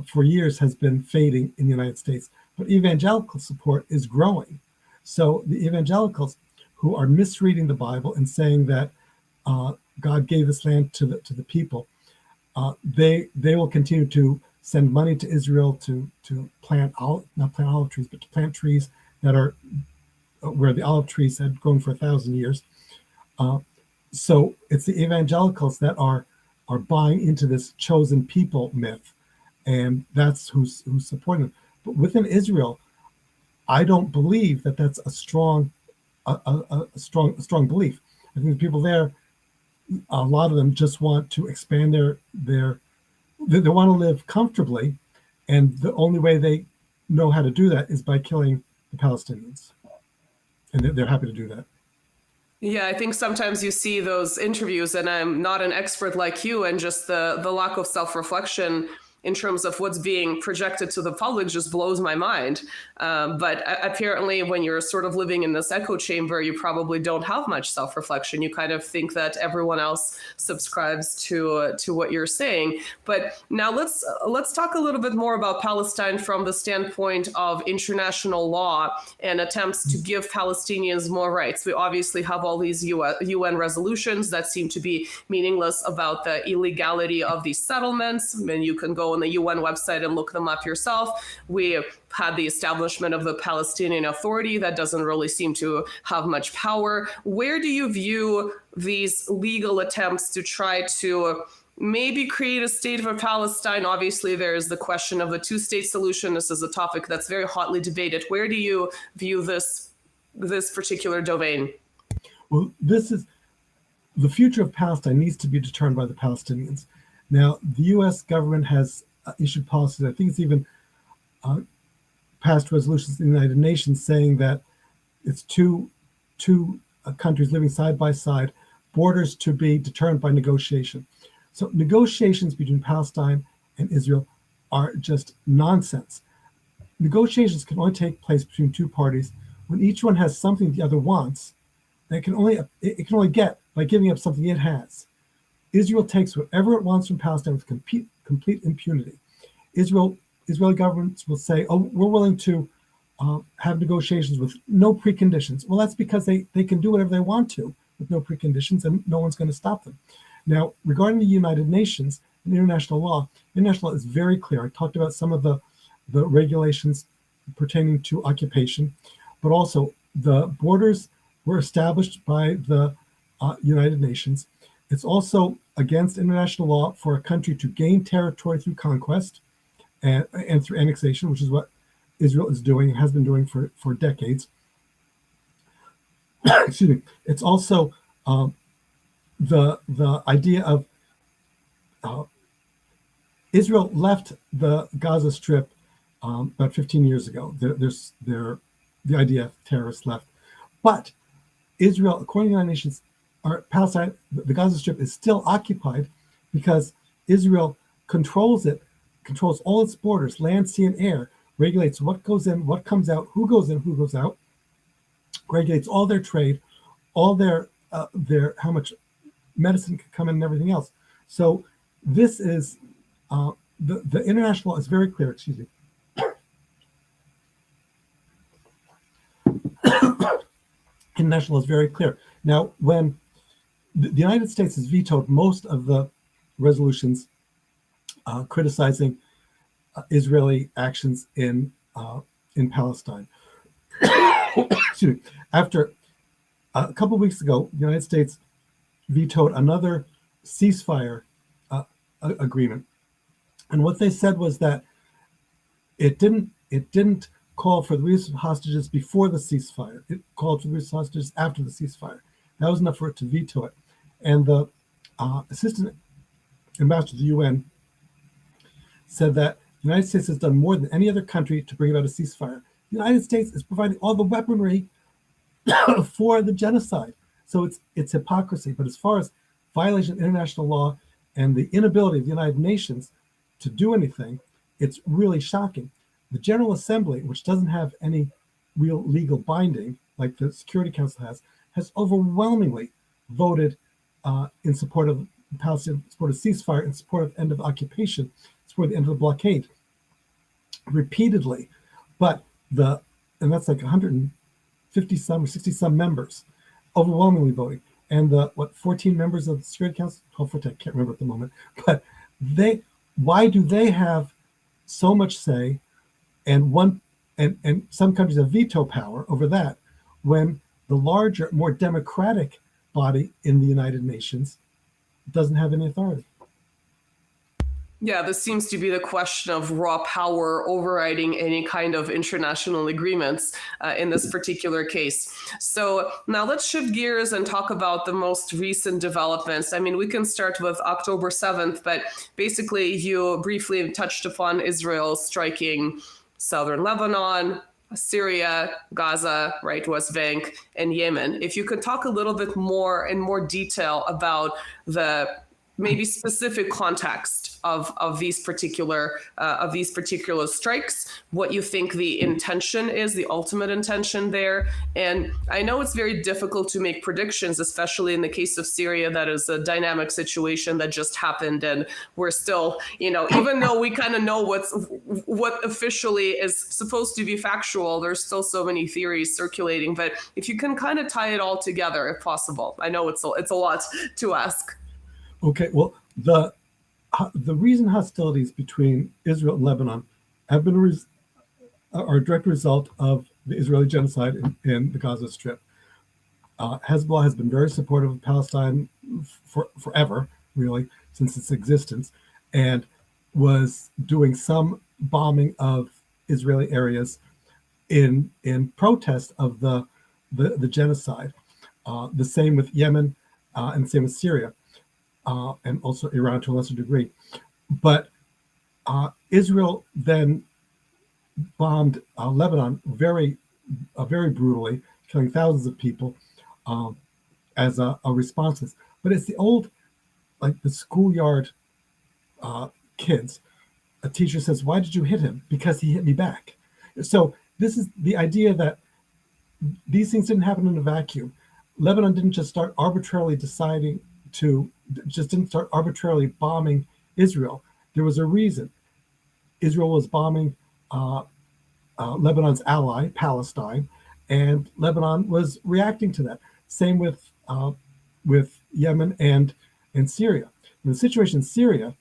for years has been fading in the United States, but evangelical support is growing. So the evangelicals who are misreading the Bible and saying that God gave this land to the people, they will continue to send money to Israel to plant not plant olive trees, but to plant trees that are where the olive trees had grown for 1,000 years. So it's the evangelicals that are buying into this chosen people myth, and that's who's supporting them. But within Israel, I don't believe that that's a strong belief. I think the people there, a lot of them just want to expand they want to live comfortably, and the only way they know how to do that is by killing the Palestinians, and they're happy to do that. Yeah, I think sometimes you see those interviews, and I'm not an expert like you, and just the lack of self-reflection in terms of what's being projected to the public just blows my mind. But apparently when you're sort of living in this echo chamber, you probably don't have much self-reflection. You kind of think that everyone else subscribes to what you're saying. But now let's talk a little bit more about Palestine from the standpoint of international law and attempts to give Palestinians more rights. We obviously have all these UN resolutions that seem to be meaningless about the illegality of these settlements. I mean, you can go on the UN website and look them up yourself. We had the establishment of the Palestinian Authority that doesn't really seem to have much power. Where do you view these legal attempts to try to maybe create a state of Palestine? Obviously, there's the question of the two-state solution. This is a topic that's very hotly debated. Where do you view this particular domain? Well, this is the future of Palestine needs to be determined by the Palestinians. Now, the U.S. government has issued policies. I think it's even passed resolutions in the United Nations saying that it's two countries living side by side, borders to be determined by negotiation. So negotiations between Palestine and Israel are just nonsense. Negotiations can only take place between two parties when each one has something the other wants. And it can only get by giving up something it has. Israel takes whatever it wants from Palestine with complete impunity. Israeli governments will say, "Oh, we're willing to have negotiations with no preconditions." Well, that's because they can do whatever they want to with no preconditions, and no one's going to stop them. Now, regarding the United Nations and international law is very clear. I talked about some of the regulations pertaining to occupation, but also the borders were established by the United Nations. It's also against international law for a country to gain territory through conquest and through annexation, which is what Israel is doing and has been doing for decades. Excuse me. It's also the idea of Israel left the Gaza Strip about 15 years ago. The IDF terrorists left, but Israel, according to the United Nations, Palestine, the Gaza Strip is still occupied because Israel controls all its borders, land, sea, and air, regulates what goes in, what comes out, who goes in, who goes out, regulates all their trade, all their how much medicine can come in and everything else. So this is the international law is very clear. Excuse me. International is very clear. Now, when the United States has vetoed most of the resolutions criticizing Israeli actions in Palestine. Excuse me. After a couple of weeks ago, the United States vetoed another ceasefire agreement, and what they said was that it didn't call for the release of hostages before the ceasefire. It called for the release of hostages after the ceasefire. That was enough for it to veto it. And the assistant ambassador to the UN said that the United States has done more than any other country to bring about a ceasefire. The United States is providing all the weaponry for the genocide. So it's hypocrisy. But as far as violation of international law and the inability of the United Nations to do anything, it's really shocking. The General Assembly, which doesn't have any real legal binding, like the Security Council has overwhelmingly voted in support of Palestine, in support of ceasefire, in support of end of occupation, in support of the end of the blockade, repeatedly. But and that's like 150 some or 60 some members, overwhelmingly voting. And the 14 members of the Security Council, 12, 14, I can't remember at the moment, but why do they have so much say? And some countries have veto power over that, when the larger, more democratic body in the United Nations doesn't have any authority. Yeah, this seems to be the question of raw power overriding any kind of international agreements in this particular case. So now let's shift gears and talk about the most recent developments. I mean, we can start with October 7th, but basically you briefly touched upon Israel striking southern Lebanon, Syria, Gaza, right, West Bank, and Yemen. If you could talk a little bit more in more detail about the maybe specific context of these particular strikes, what you think the intention is, the ultimate intention there. And I know it's very difficult to make predictions, especially in the case of Syria. That is a dynamic situation that just happened, and we're still, even though we kind of know what officially is supposed to be factual, there's still so many theories circulating. But if you can kind of tie it all together, if possible. I know it's a lot to ask. Okay, well, the reason hostilities between Israel and Lebanon have been are a direct result of the Israeli genocide in the Gaza Strip. Hezbollah has been very supportive of Palestine forever, really, since its existence, and was doing some bombing of Israeli areas in protest of the genocide. The same with Yemen, and the same with Syria. And also Iran to a lesser degree. But Israel then bombed Lebanon very brutally, killing thousands of people as a response to this. But it's the old, like the schoolyard kids. A teacher says, "Why did you hit him?" "Because he hit me back." So this is the idea that these things didn't happen in a vacuum. Lebanon didn't just start arbitrarily didn't start arbitrarily bombing Israel. There was a reason. Israel was bombing Lebanon's ally, Palestine, and Lebanon was reacting to that. Same with Yemen and Syria. And the situation in Syria,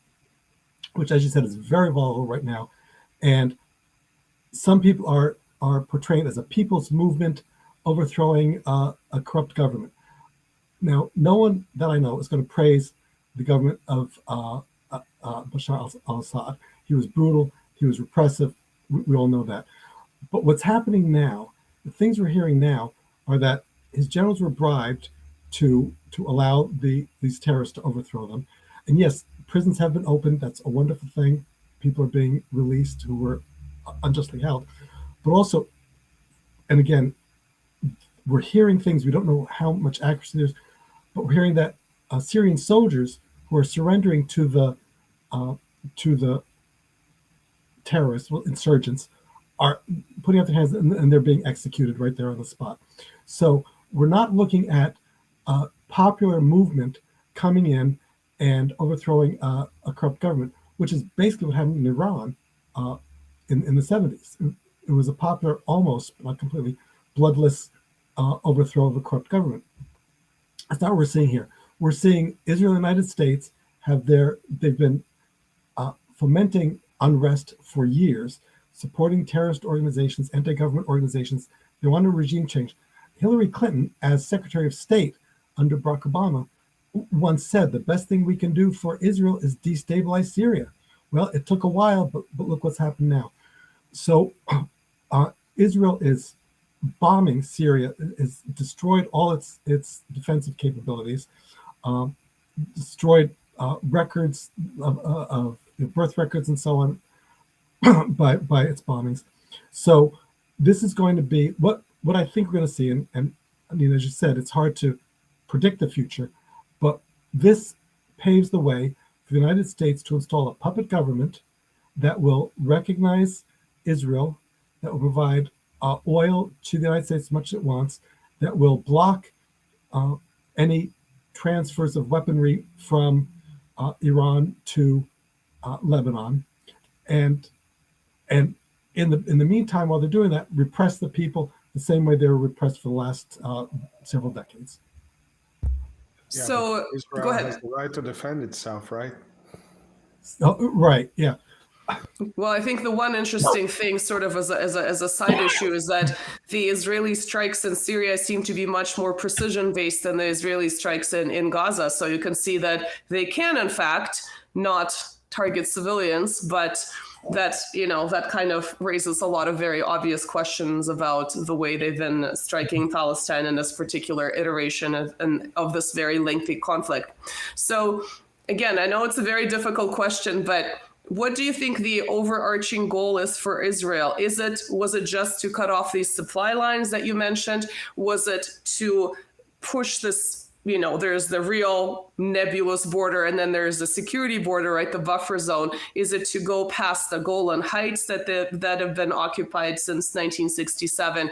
which, as you said, is very volatile right now, and some people are portraying it as a people's movement overthrowing a corrupt government. Now, no one that I know is going to praise the government of Bashar al-Assad. He was brutal. He was repressive. We all know that. But what's happening now, the things we're hearing now, are that his generals were bribed to allow these terrorists to overthrow them. And yes, prisons have been opened. That's a wonderful thing. People are being released who were unjustly held. But also, and again, we're hearing things, we don't know how much accuracy there's, but we're hearing that Syrian soldiers who are surrendering to the terrorists, insurgents, are putting out their hands and they're being executed right there on the spot. So we're not looking at a popular movement coming in and overthrowing a corrupt government, which is basically what happened in Iran in the 70s. It was a popular, almost, not completely, bloodless overthrow of a corrupt government. That's not what we're seeing here. We're seeing Israel and the United States they've been fomenting unrest for years, supporting terrorist organizations, anti-government organizations. They want a regime change. Hillary Clinton, as Secretary of State under Barack Obama, once said the best thing we can do for Israel is destabilize Syria. Well, it took a while, but look what's happened now. So Israel is bombing Syria, has destroyed all its defensive capabilities, destroyed records of birth records and so on by its bombings. So this is going to be what I think we're going to see. And I mean, as you said, it's hard to predict the future, but this paves the way for the United States to install a puppet government that will recognize Israel, that will provide oil to the United States as much as it wants, that will block any transfers of weaponry from Iran to Lebanon, and in the meantime, while they're doing that, repress the people the same way they were repressed for the last several decades. Yeah, so Israel go ahead. has the right to defend itself, right? Right. Yeah. Well, I think the one interesting thing, sort of as a side issue, is that the Israeli strikes in Syria seem to be much more precision-based than the Israeli strikes in Gaza. So you can see that they can, in fact, not target civilians, but that kind of raises a lot of very obvious questions about the way they've been striking Palestine in this particular iteration of this very lengthy conflict. So again, I know it's a very difficult question, but what do you think the overarching goal is for Israel? Was it just to cut off these supply lines that you mentioned? Was it to push this there's the real nebulous border, and then there's the security border, right? The buffer zone. Is it to go past the Golan Heights that have been occupied since 1967?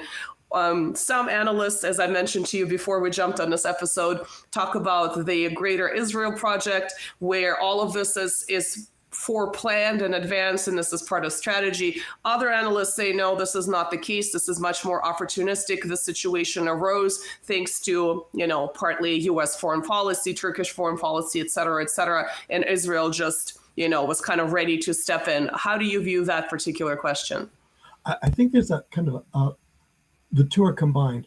Some analysts, as I mentioned to you before we jumped on this episode, talk about the Greater Israel Project, where all of this is foreplanned in advance, and this is part of strategy. Other analysts say, no, this is not the case. This is much more opportunistic. The situation arose thanks to, partly U.S. foreign policy, Turkish foreign policy, et cetera, and Israel just, was kind of ready to step in. How do you view that particular question? I think there's a kind of the two are combined.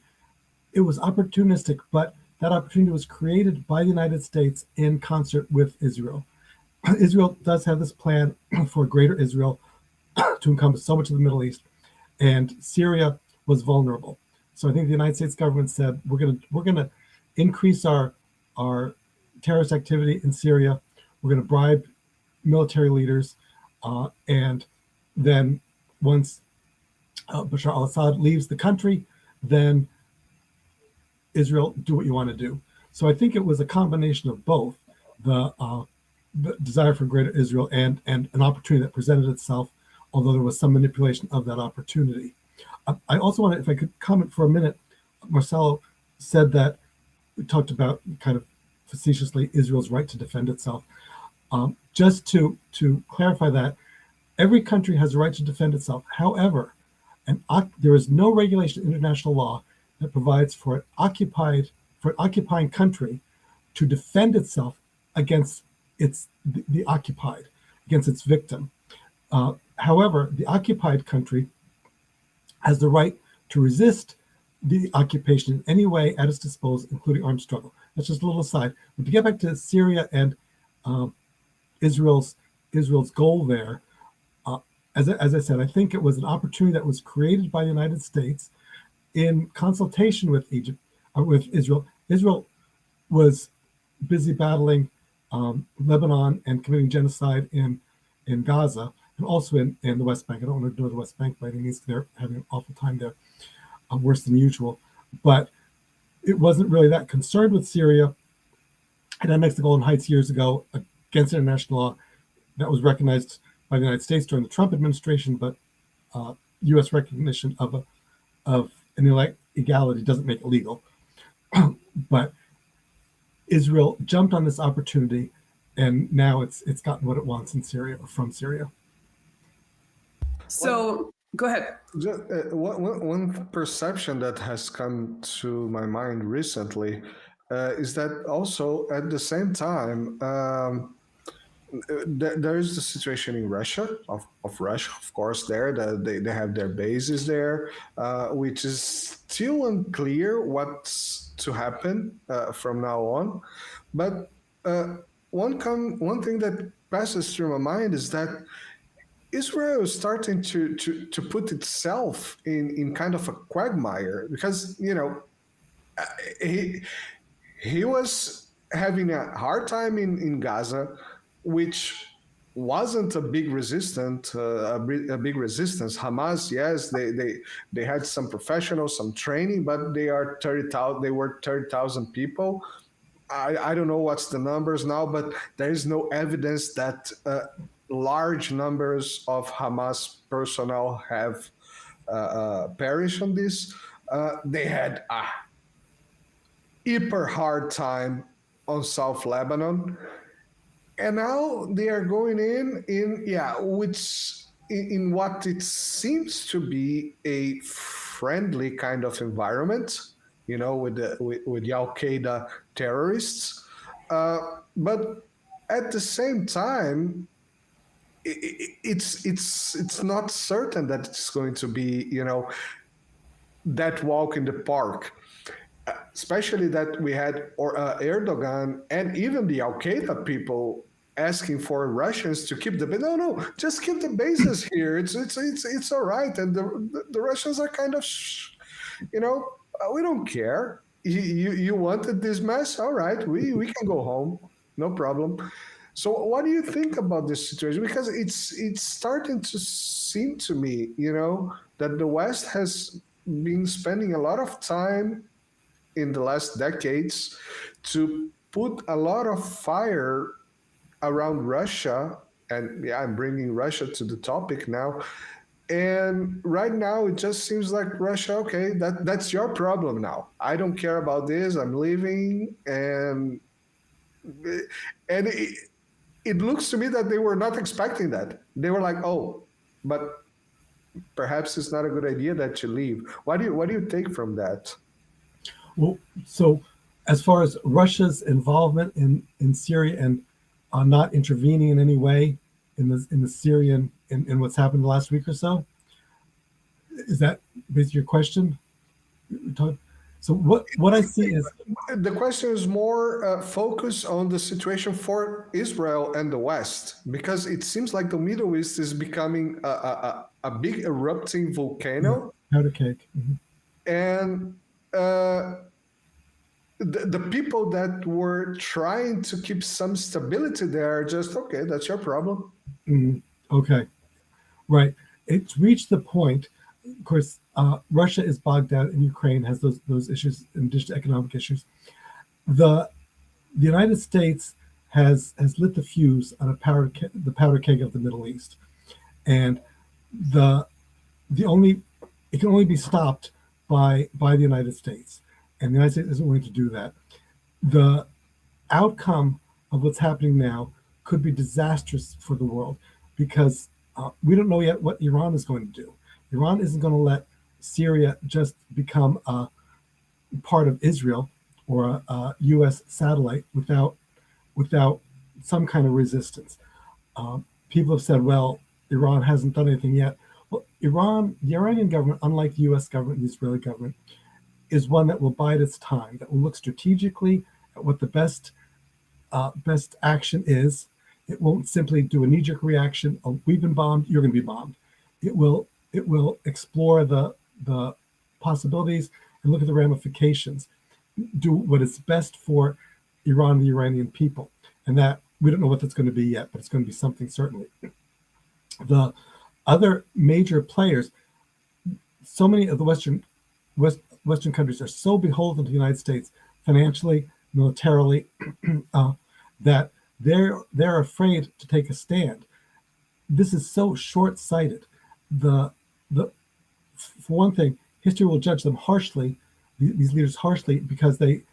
It was opportunistic, but that opportunity was created by the United States in concert with Israel. Israel does have this plan for Greater Israel to encompass so much of the Middle East, and Syria was vulnerable. So I think the United States government said we're gonna increase our terrorist activity in Syria. We're gonna bribe military leaders, and then once Bashar al-Assad leaves the country, then Israel, do what you want to do. So I think it was a combination of both the desire for Greater Israel and an opportunity that presented itself, although there was some manipulation of that opportunity. I also wanted, if I could comment for a minute, Marcelo said that, we talked about kind of facetiously Israel's right to defend itself. Just to clarify that, every country has a right to defend itself. However, there is no regulation in international law that provides for an occupying country to defend itself against the occupied, against its victim. However, the occupied country has the right to resist the occupation in any way at its disposal, including armed struggle. That's just a little aside. But to get back to Syria and Israel's goal there, as I said, I think it was an opportunity that was created by the United States in consultation with Israel. Israel was busy battling Lebanon and committing genocide in Gaza, and also in the West Bank. I don't want to ignore the West Bank by any means. They're having an awful time there, worse than usual. But it wasn't really that concerned with Syria. It annexed the Golan Heights years ago against international law. That was recognized by the United States during the Trump administration, but U.S. recognition of an illegality doesn't make it legal. But Israel jumped on this opportunity, and now it's gotten what it wants in Syria or from Syria. So go ahead. One perception that has come to my mind recently is that also at the same time, there is the situation in Russia, of Russia, of course, there. They have their bases there, which is still unclear what's to happen from now on. But one thing that passes through my mind is that Israel is starting to put itself in kind of a quagmire, because, he was having a hard time in Gaza, which wasn't a big resistance. Hamas, yes, they had some professionals, some training, but they were 30,000 people. I don't know what's the numbers now, but there is no evidence that large numbers of Hamas personnel have perished on this. They had a hyper hard time on South Lebanon. And now they are going in what it seems to be a friendly kind of environment, with the Al-Qaeda terrorists. But at the same time, it's not certain that it's going to be, that walk in the park. Especially that we had Erdogan and even the Al-Qaeda people asking for Russians to keep no, just keep the bases here. It's all right. And the Russians are kind of, we don't care. You wanted this mess? All right, we can go home, no problem. So what do you think about this situation? Because it's starting to seem to me, that the West has been spending a lot of time in the last decades to put a lot of fire around Russia. And yeah, I'm bringing Russia to the topic now. And right now, it just seems like Russia, okay, that's your problem now. I don't care about this. I'm leaving. And it looks to me that they were not expecting that. They were like, oh, but perhaps it's not a good idea that you leave. What do you take from that? Well, so as far as Russia's involvement in Syria and not intervening in any way in the Syrian in what's happened the last week or so, is that basically your question? So what I see is the question is more focused on the situation for Israel and the West, because it seems like the Middle East is becoming a big erupting volcano. Powder cake. Mm-hmm. And the people that were trying to keep some stability there are just, okay, that's your problem. Mm-hmm. Okay, right. It's reached the point, of course, Russia is bogged down in Ukraine, has those issues in addition to economic issues. The United States has lit the fuse on the powder keg of the Middle East, and it can only be stopped by the United States, and the United States isn't willing to do that. The outcome of what's happening now could be disastrous for the world, because we don't know yet what Iran is going to do. Iran isn't going to let Syria just become a part of Israel or a U.S. satellite without some kind of resistance. People have said, well, Iran hasn't done anything yet. Well, the Iranian government, unlike the U.S. government and the Israeli government, is one that will bide its time, that will look strategically at what the best action is. It won't simply do a knee-jerk reaction, oh, we've been bombed, you're going to be bombed. It will explore the possibilities and look at the ramifications, do what is best for Iran and the Iranian people. And that, we don't know what that's going to be yet, but it's going to be something certainly. The other major players, so many of the Western countries are so beholden to the United States financially, militarily, that they're afraid to take a stand. This is so short-sighted. For one thing, history will judge them harshly, these leaders harshly, because they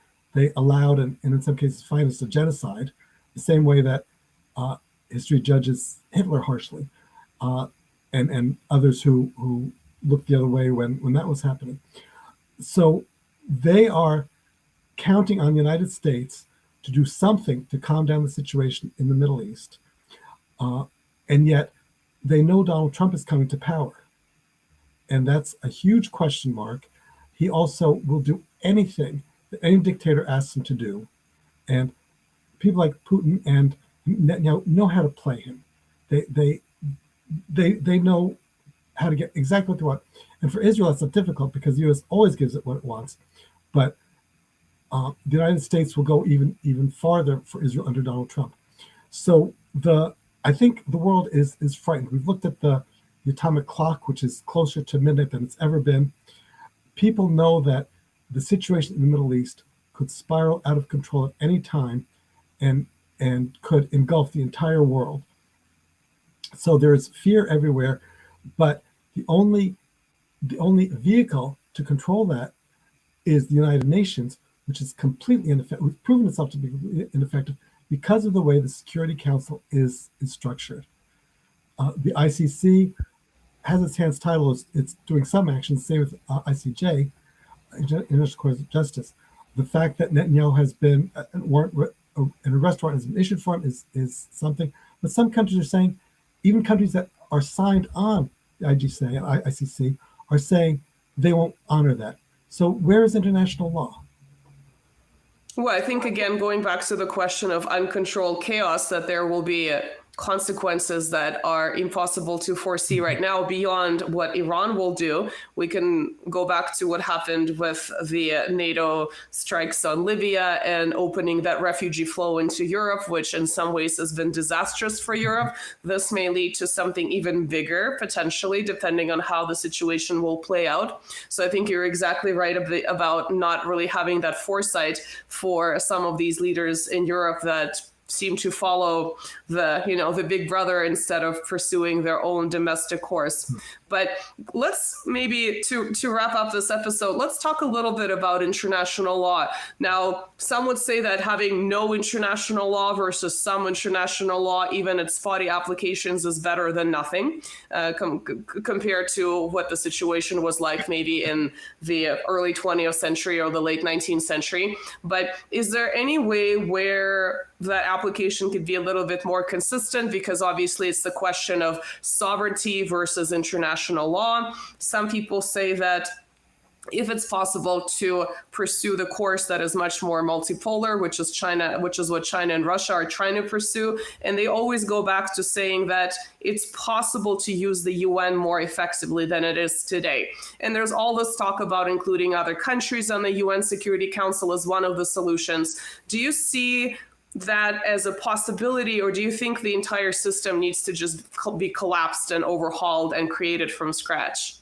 allowed and in some cases financed a genocide, the same way that history judges Hitler harshly, and others who looked the other way when that was happening. So they are counting on the United States to do something to calm down the situation in the Middle East, and yet they know Donald Trump is coming to power. And that's a huge question mark. He also will do anything that any dictator asks him to do. And people like Putin and Netanyahu know how to play him. They know how to get exactly what they want. And for Israel, that's not difficult because the U.S. always gives it what it wants. But the United States will go even farther for Israel under Donald Trump. So I think the world is frightened. We've looked at the atomic clock, which is closer to midnight than it's ever been. People know that the situation in the Middle East could spiral out of control at any time and could engulf the entire world. So there's fear everywhere, but the only vehicle to control that is the United Nations, which is completely ineffective, which proven itself to be ineffective because of the way the Security Council is structured. The ICC has its hands tied. It's doing some action, same with ICJ, International Court of Justice. The fact that Netanyahu has been an arrest warrant has been issued for him is something. But some countries are saying, even countries that are signed on the IGC and ICC are saying they won't honor that. So where is international law? Well, I think, again, going back to the question of uncontrolled chaos, that there will be consequences that are impossible to foresee right now beyond what Iran will do. We can go back to what happened with the NATO strikes on Libya and opening that refugee flow into Europe, which in some ways has been disastrous for Europe. This may lead to something even bigger, potentially, depending on how the situation will play out. So I think you're exactly right about not really having that foresight for some of these leaders in Europe that seem to follow the big brother instead of pursuing their own domestic course. But let's maybe to wrap up this episode, let's talk a little bit about international law. Now, some would say that having no international law versus some international law, even its spotty applications, is better than nothing compared to what the situation was like maybe in the early 20th century or the late 19th century. But is there any way where that application could be a little bit more consistent? Because obviously it's the question of sovereignty versus international law. Some people say that if it's possible to pursue the course that is much more multipolar, which is what China and Russia are trying to pursue, and they always go back to saying that it's possible to use the UN more effectively than it is today. And there's all this talk about including other countries on the UN Security Council as one of the solutions. Do you see that as a possibility, or do you think the entire system needs to just be collapsed and overhauled and created from scratch?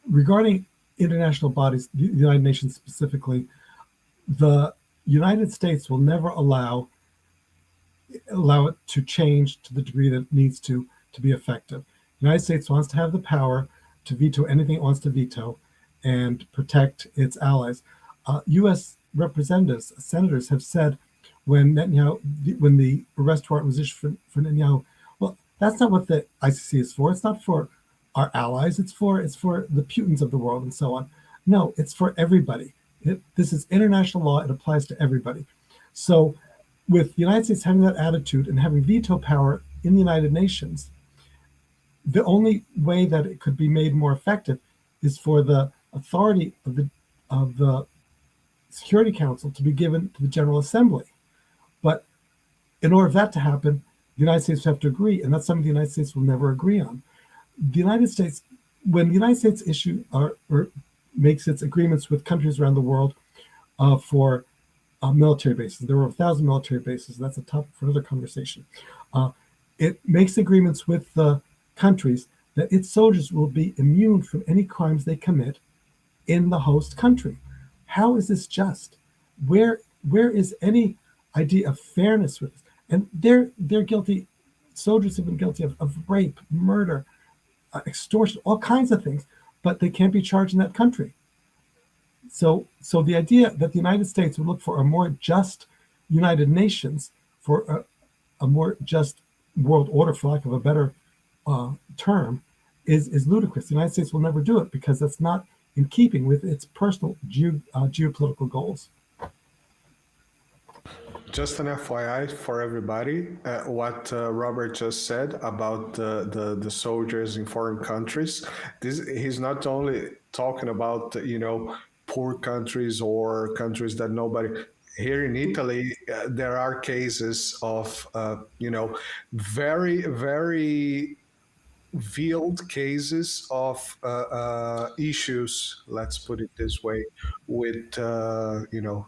Regarding international bodies, the United Nations specifically, the United States will never allow it to change to the degree that it needs to be effective. The United States wants to have the power to veto anything it wants to veto and protect its allies. U.S. representatives, senators have said when the arrest warrant was issued for Netanyahu, well, that's not what the ICC is for. It's not for our allies. It's for the Putins of the world and so on. No, it's for everybody. This is international law. It applies to everybody. So with the United States having that attitude and having veto power in the United Nations, the only way that it could be made more effective is for the authority of the Security Council to be given to the General Assembly. But in order for that to happen, the United States would have to agree, and that's something the United States will never agree on. The United States, when the United States or makes its agreements with countries around the world for military bases, there were 1,000 military bases. That's a topic for another conversation. It makes agreements with the countries that its soldiers will be immune from any crimes they commit in the host country. How is this just? Where is any idea of fairness with this? And they're guilty. Soldiers have been guilty of rape, murder, extortion, all kinds of things, but they can't be charged in that country. So the idea that the United States would look for a more just United Nations, for a more just world order, for lack of a better term, is ludicrous. The United States will never do it because that's not in keeping with its personal geopolitical goals. Just an FYI for everybody, what Robert just said about the soldiers in foreign countries, he's not only talking about, poor countries or countries that nobody... Here in Italy, there are cases of, very, very veiled cases of issues, let's put it this way, with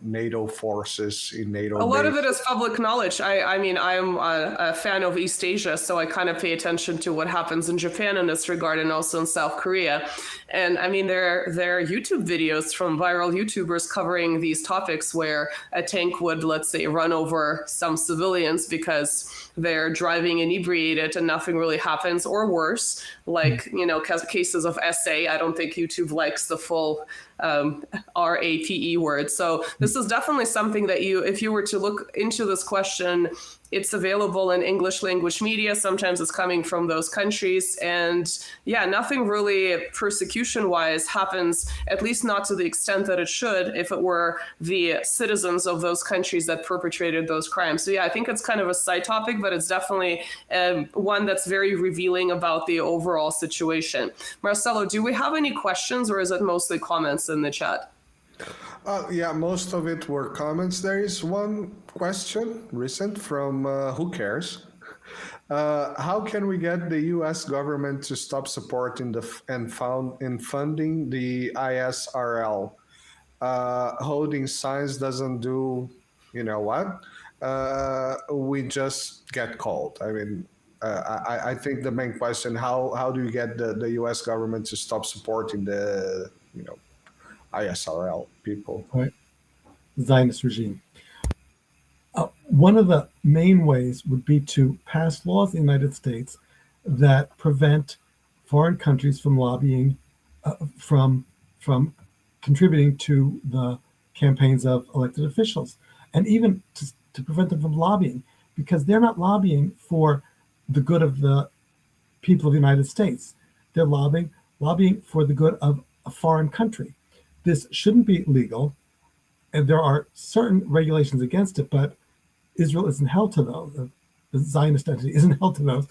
NATO forces in NATO. A lot of it is public knowledge. I mean, I'm a fan of East Asia, so I kind of pay attention to what happens in Japan in this regard, and also in South Korea. And I mean, there are YouTube videos from viral YouTubers covering these topics where a tank would, let's say, run over some civilians because they're driving inebriated and nothing really happens, or worse, like, cases of SA. I don't think YouTube likes the full RAPE word. So this is definitely something that if you were to look into this question, it's available in English language media. Sometimes it's coming from those countries. And yeah, nothing really persecution wise happens, at least not to the extent that it should if it were the citizens of those countries that perpetrated those crimes. So yeah, I think it's kind of a side topic, but it's definitely one that's very revealing about the overall situation. Marcelo, do we have any questions, or is it mostly comments in the chat? Yeah, most of it were comments. There is one question recent from Who Cares? How can we get the U.S. government to stop supporting funding the ISRL? Holding signs doesn't do, you know what? We just get called. I mean, I think the main question: how do you get the U.S. government to stop supporting the ISRL people? Right. Zionist regime. One of the main ways would be to pass laws in the United States that prevent foreign countries from lobbying, from contributing to the campaigns of elected officials, and even to prevent them from lobbying, because they're not lobbying for the good of the people of the United States. They're lobbying for the good of a foreign country. This shouldn't be legal, and there are certain regulations against it, but Israel isn't held to those. The Zionist entity isn't held to those.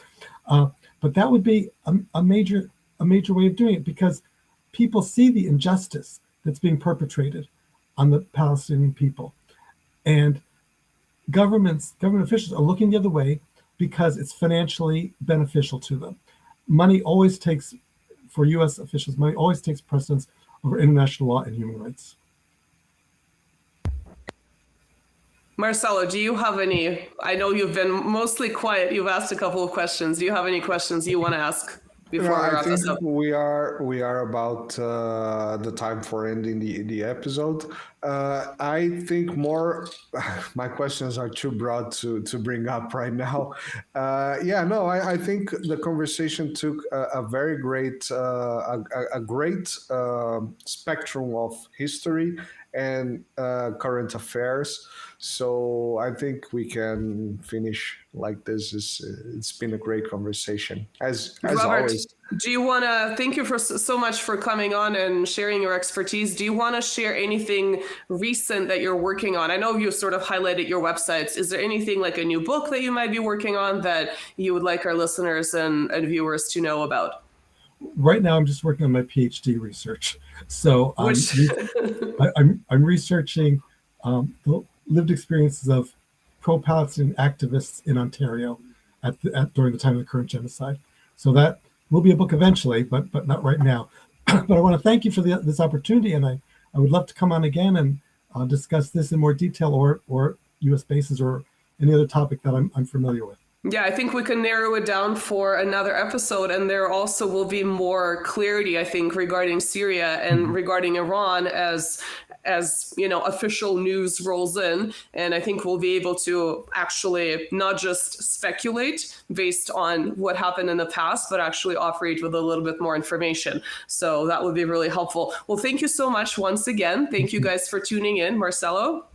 But that would be a major way of doing it, because people see the injustice that's being perpetrated on the Palestinian people, and government officials are looking the other way because it's financially beneficial to them. Money always takes, for U.S. officials, money always takes precedence over international law and human rights. Marcelo, do you have any? I know you've been mostly quiet. You've asked a couple of questions. Do you have any questions you want to ask before we wrap this up? We are about the time for ending the episode. I think my questions are too broad to bring up right now. I think the conversation took a very great spectrum of history and current affairs. So I think we can finish like this. It's been a great conversation, as Robert, always. Do you want to thank you for so much for coming on and sharing your expertise? Do you want to share anything recent that you're working on? I know you sort of highlighted your websites. Is there anything like a new book that you might be working on that you would like our listeners and viewers to know about? Right now, I'm just working on my PhD research. So I'm researching the lived experiences of pro-Palestinian activists in Ontario during the time of the current genocide. So that will be a book eventually, but not right now. But I want to thank you for this opportunity, and I would love to come on again and discuss this in more detail, or U.S. bases, or any other topic that I'm familiar with. Yeah, I think we can narrow it down for another episode, and there also will be more clarity, I think, regarding Syria and regarding Iran as official news rolls in. And I think we'll be able to actually not just speculate based on what happened in the past, but actually operate with a little bit more information. So that would be really helpful. Well, thank you so much once again. Thank you guys for tuning in. Marcelo?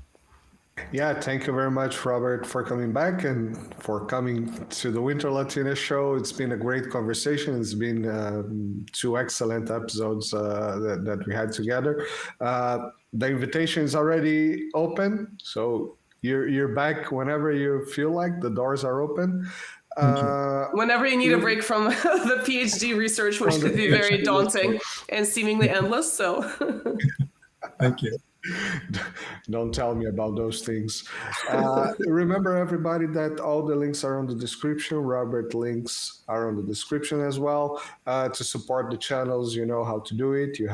Yeah, thank you very much, Robert, for coming back and for coming to the Winter Latina show. It's been a great conversation. It's been 2 excellent episodes that we had together. The invitation is already open, so you're back whenever you feel like. The doors are open. Whenever you need a break from the PhD research, which could be very daunting and seemingly endless. So Thank you. Don't tell me about those things. Remember, everybody, that all the links are on the description. Robert links are on the description as well. To support the channels, you know how to do it. You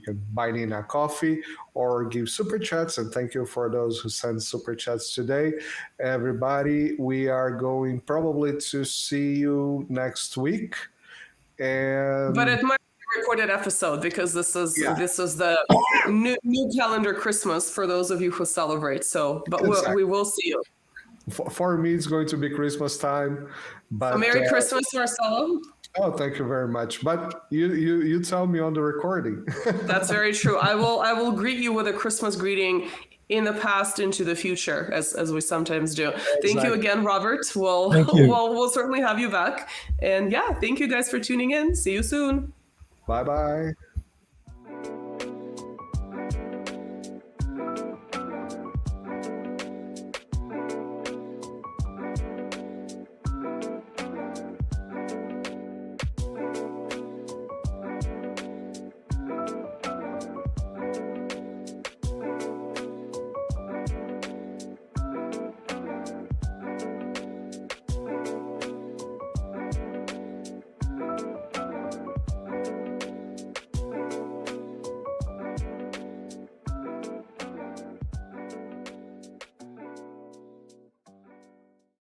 can buy in a coffee or give super chats, and thank you for those who sent super chats today. Everybody, we are going probably to see you next week. But it might be a recorded episode, because this is the new calendar Christmas for those of you who celebrate. So, but exactly. we will see you. For me, it's going to be Christmas time. But Merry Christmas, Marcelo. Oh, thank you very much. But you tell me on the recording. That's very true. I will greet you with a Christmas greeting in the past into the future, as we sometimes do. Exactly. Thank you again, Robert. We'll certainly have you back. And yeah, thank you guys for tuning in. See you soon. Bye-bye.